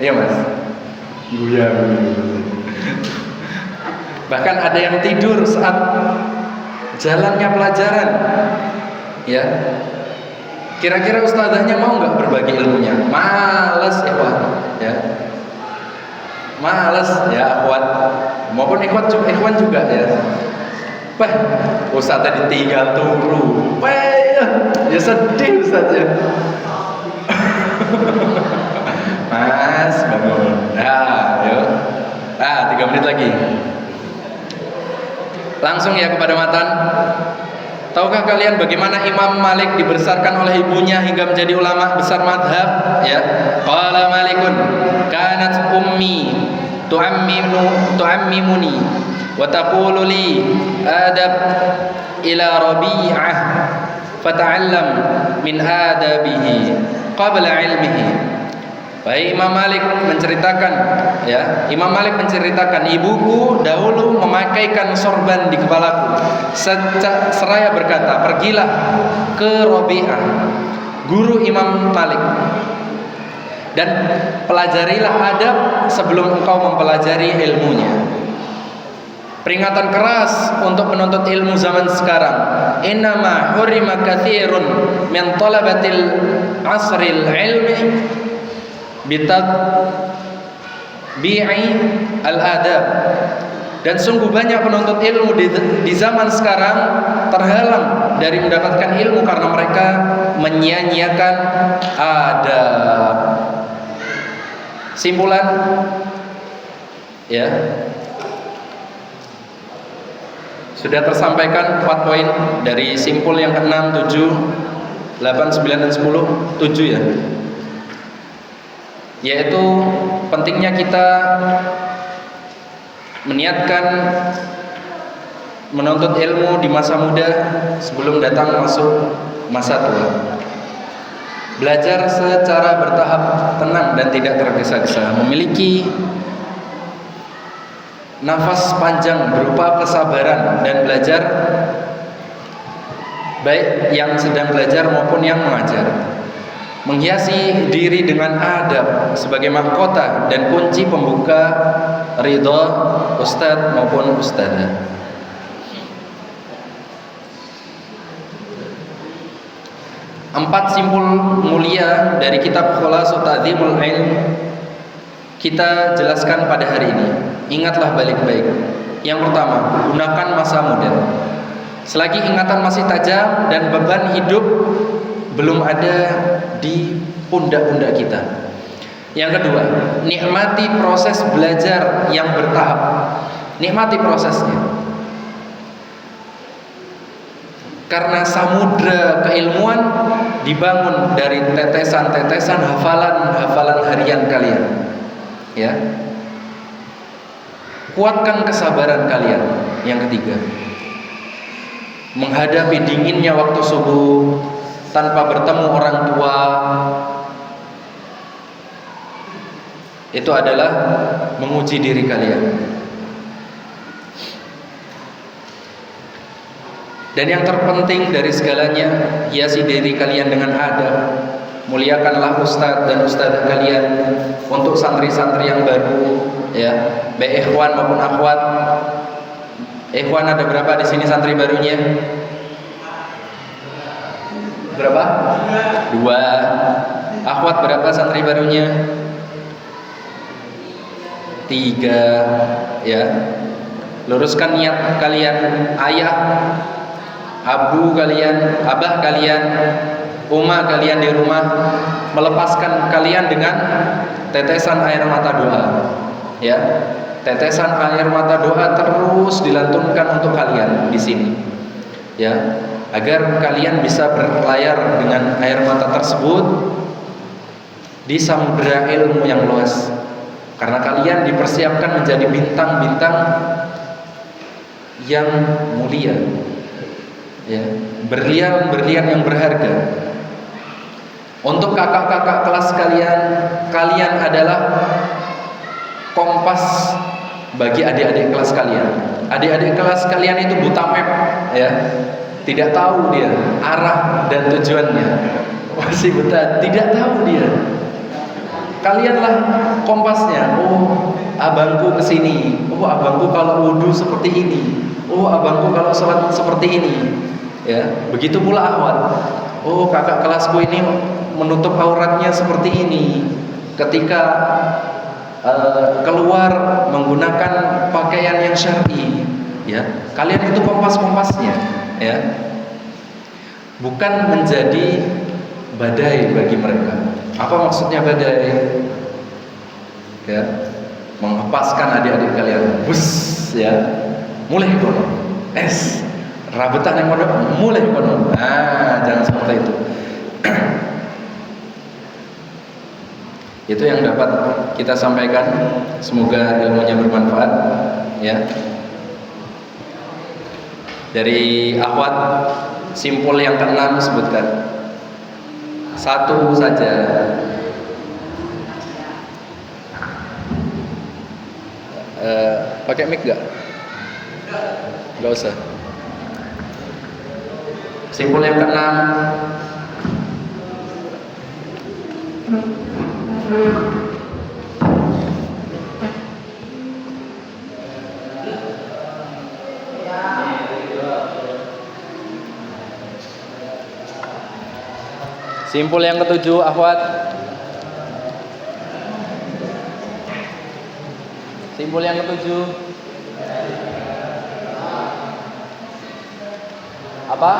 Iya mas, iya. Bahkan ada yang tidur saat jalannya pelajaran, ya. Kira-kira ustazahnya mau nggak berbagi ilmunya? Males ya, Pak, ya. Males ya, akhwat maupun ikhwan juga ya. Ustaznya ditinggal turu, ya sedih ustaznya. Mas bangun, yuk, 3 menit lagi. Langsung ya kepada matan. Tahukah kalian bagaimana Imam Malik dibesarkan oleh ibunya hingga menjadi ulama besar madhab? Ya, qala Malikun, kanat ummi tu'ammimuni wa taqulu li adab ila Rabi'ah fata'allam min adabihi qabla ilmihi. Baik, Imam Malik menceritakan, ya, Imam Malik menceritakan, ibuku dahulu memakaikan sorban di kepalaku seraya berkata, pergilah ke Rabi'ah, guru Imam Malik, dan pelajarilah adab sebelum engkau mempelajari ilmunya. Peringatan keras untuk menuntut ilmu zaman sekarang. Innama hurima katsirun min talabatil asril ilmi bi'i al-adab. Dan sungguh banyak penuntut ilmu di zaman sekarang terhalang dari mendapatkan ilmu karena mereka menyia-nyiakan adab. Simpulan, ya, sudah tersampaikan 4 poin dari simpul yang ke-6, 7, 8, 9 dan 10. 7 ya, yaitu pentingnya kita meniatkan menuntut ilmu di masa muda sebelum datang masuk masa tua. Belajar secara bertahap, tenang dan tidak tergesa-gesa, memiliki nafas panjang berupa kesabaran dan belajar, baik yang sedang belajar maupun yang mengajar. Menghiasi diri dengan adab sebagai mahkota dan kunci pembuka ridha ustadz maupun ustadzah. Empat simpul mulia dari kitab Khulasat Ta'dzimul Ilm kita jelaskan pada hari ini. Ingatlah baik-baik. Yang pertama, gunakan masa muda. Selagi ingatan masih tajam dan beban hidup belum ada di pundak-pundak kita. Yang kedua, nikmati proses belajar yang bertahap. Nikmati prosesnya. Karena samudra keilmuan dibangun dari tetesan-tetesan hafalan harian kalian. Ya. Kuatkan kesabaran kalian. Yang ketiga, menghadapi dinginnya waktu subuh tanpa bertemu orang tua, itu adalah menguji diri kalian. Dan yang terpenting dari segalanya, hiasi diri kalian dengan adab. Muliakanlah ustadz dan ustadzah kalian. Untuk santri-santri yang baru, ya, baik ikhwan maupun akhwat. Ikhwan ada berapa di sini santri barunya? Berapa? 2. Akhwat berapa santri barunya? 3. Ya. Luruskan niat kalian, ayah, abu kalian, abah kalian, umma kalian di rumah, melepaskan kalian dengan tetesan air mata doa. Ya. Tetesan air mata doa terus dilantunkan untuk kalian di sini. Ya, agar kalian bisa berlayar dengan air mata tersebut di samudera ilmu yang luas. Karena kalian dipersiapkan menjadi bintang-bintang yang mulia. Ya, berlian-berlian yang berharga. Untuk kakak-kakak kelas kalian, kalian adalah kompas bagi adik-adik kelas kalian. Adik-adik kelas kalian itu buta map, ya. Tidak tahu dia arah dan tujuannya. Masih buta, tidak tahu dia. Kalianlah kompasnya. Oh, abangku kesini. Oh, abangku kalau wudhu seperti ini. Oh, abangku kalau sholat seperti ini. Ya, begitu pula akhwat. Oh, kakak kelasku ini menutup auratnya seperti ini. Ketika keluar menggunakan pakaian yang syar'i, ya, kalian itu kompas-kompasnya, ya, bukan menjadi badai bagi mereka. Apa maksudnya badai? Ya, menghempaskan adik-adik kalian, bus, ya, mulai kono, rabetan yang mulai kono. Jangan seperti itu. Itu yang dapat kita sampaikan. Semoga ilmunya bermanfaat, ya. Dari akhwat, simpul yang ke-6 sebutkan. 1 saja. Pakai mic gak? Gak usah. Simpul yang ke-6. Simpul yang ke-7, akhwat. Simpul yang ke-7. Apa?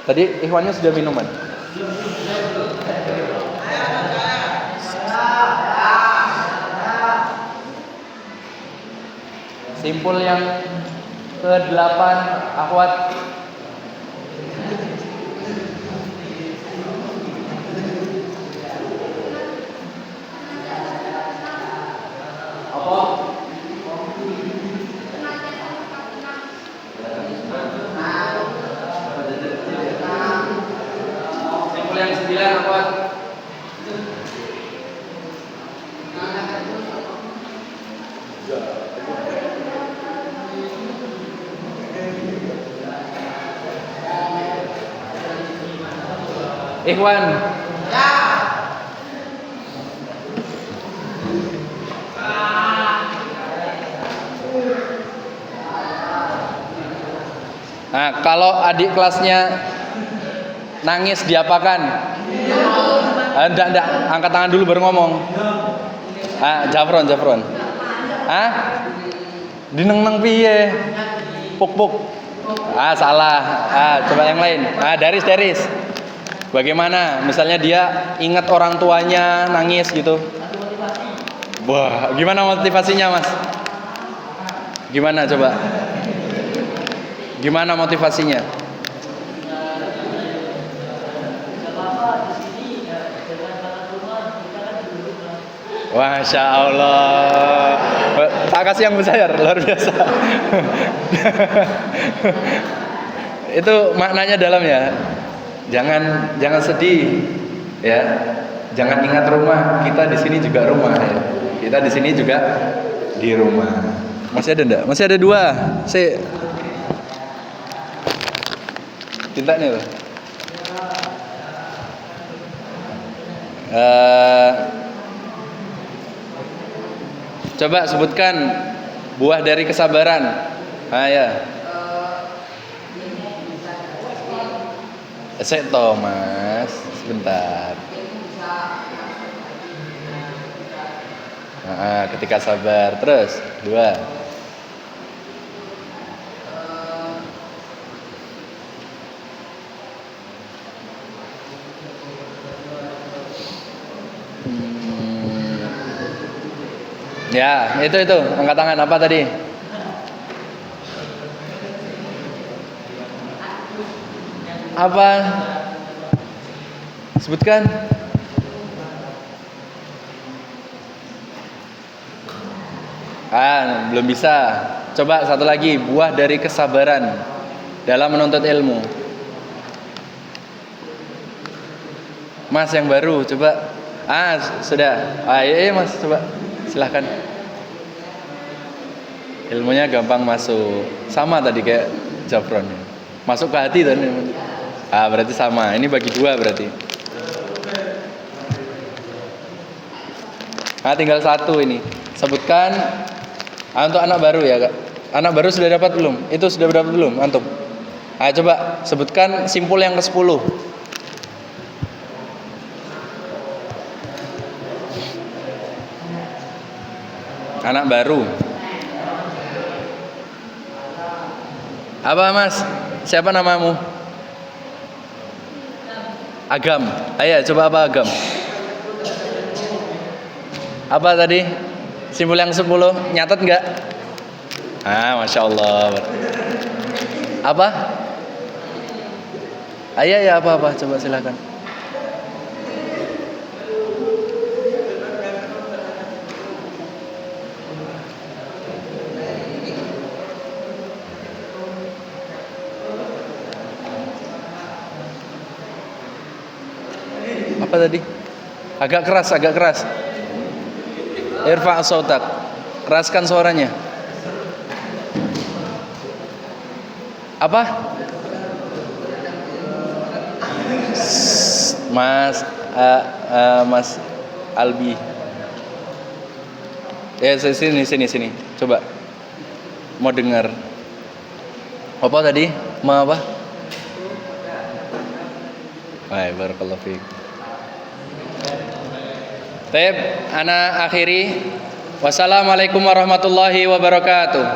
Tadi ikhwannya sudah minuman. Simpul yang ke-8, akhwat. Apa? Simpul yang 9, akhwat. Ikhwan. Ya. Nah, kalau adik kelasnya nangis diapakan? Enggak, angkat tangan dulu baru ngomong. Jafron. Dineng-neng piye? Puk. Salah. Coba yang lain. Daris. Bagaimana? Misalnya dia ingat orang tuanya nangis gitu. Wah, gimana motivasinya, Mas? Gimana coba? Gimana motivasinya? Masya Allah. Tak kasih yang besar, luar biasa. Itu maknanya dalam ya. Jangan sedih, ya. Jangan ingat rumah. Kita di sini juga rumah ya. Kita di sini juga di rumah. Masih ada enggak? Masih ada 2. Tintanya loh. Coba sebutkan buah dari kesabaran. Ya. Saya Thomas, sebentar. Ketika sabar, terus 2. Ya, itu angkat tangan apa tadi? Apa? Sebutkan. Belum bisa. Coba satu lagi, buah dari kesabaran dalam menuntut ilmu. Mas yang baru, coba. Sudah. Iya Mas, coba. Silahkan. Ilmunya gampang masuk. Sama tadi kayak Jafron. Masuk ke hati tadi. Berarti sama. Ini bagi 2 berarti. Tinggal 1 ini. Sebutkan untuk anak baru ya, Kak. Anak baru sudah dapat belum? Itu sudah dapat belum antum? Coba sebutkan simpul yang ke-10. Anak baru. Apa Mas? Siapa namamu? Agam. Ayo coba apa Agam? Apa tadi? Simpul yang 10. Nyatet enggak? Masya Allah. Apa? Ya apa? Coba silakan. Apa tadi? Agak keras. Irfa' sautak. Keraskan suaranya. Apa? Mas Albi. Sini. Coba. Mau dengar. Apa tadi? Mau apa? Barakallahu fiik. Baik, ana akhiri. Wassalamualaikum warahmatullahi wabarakatuh.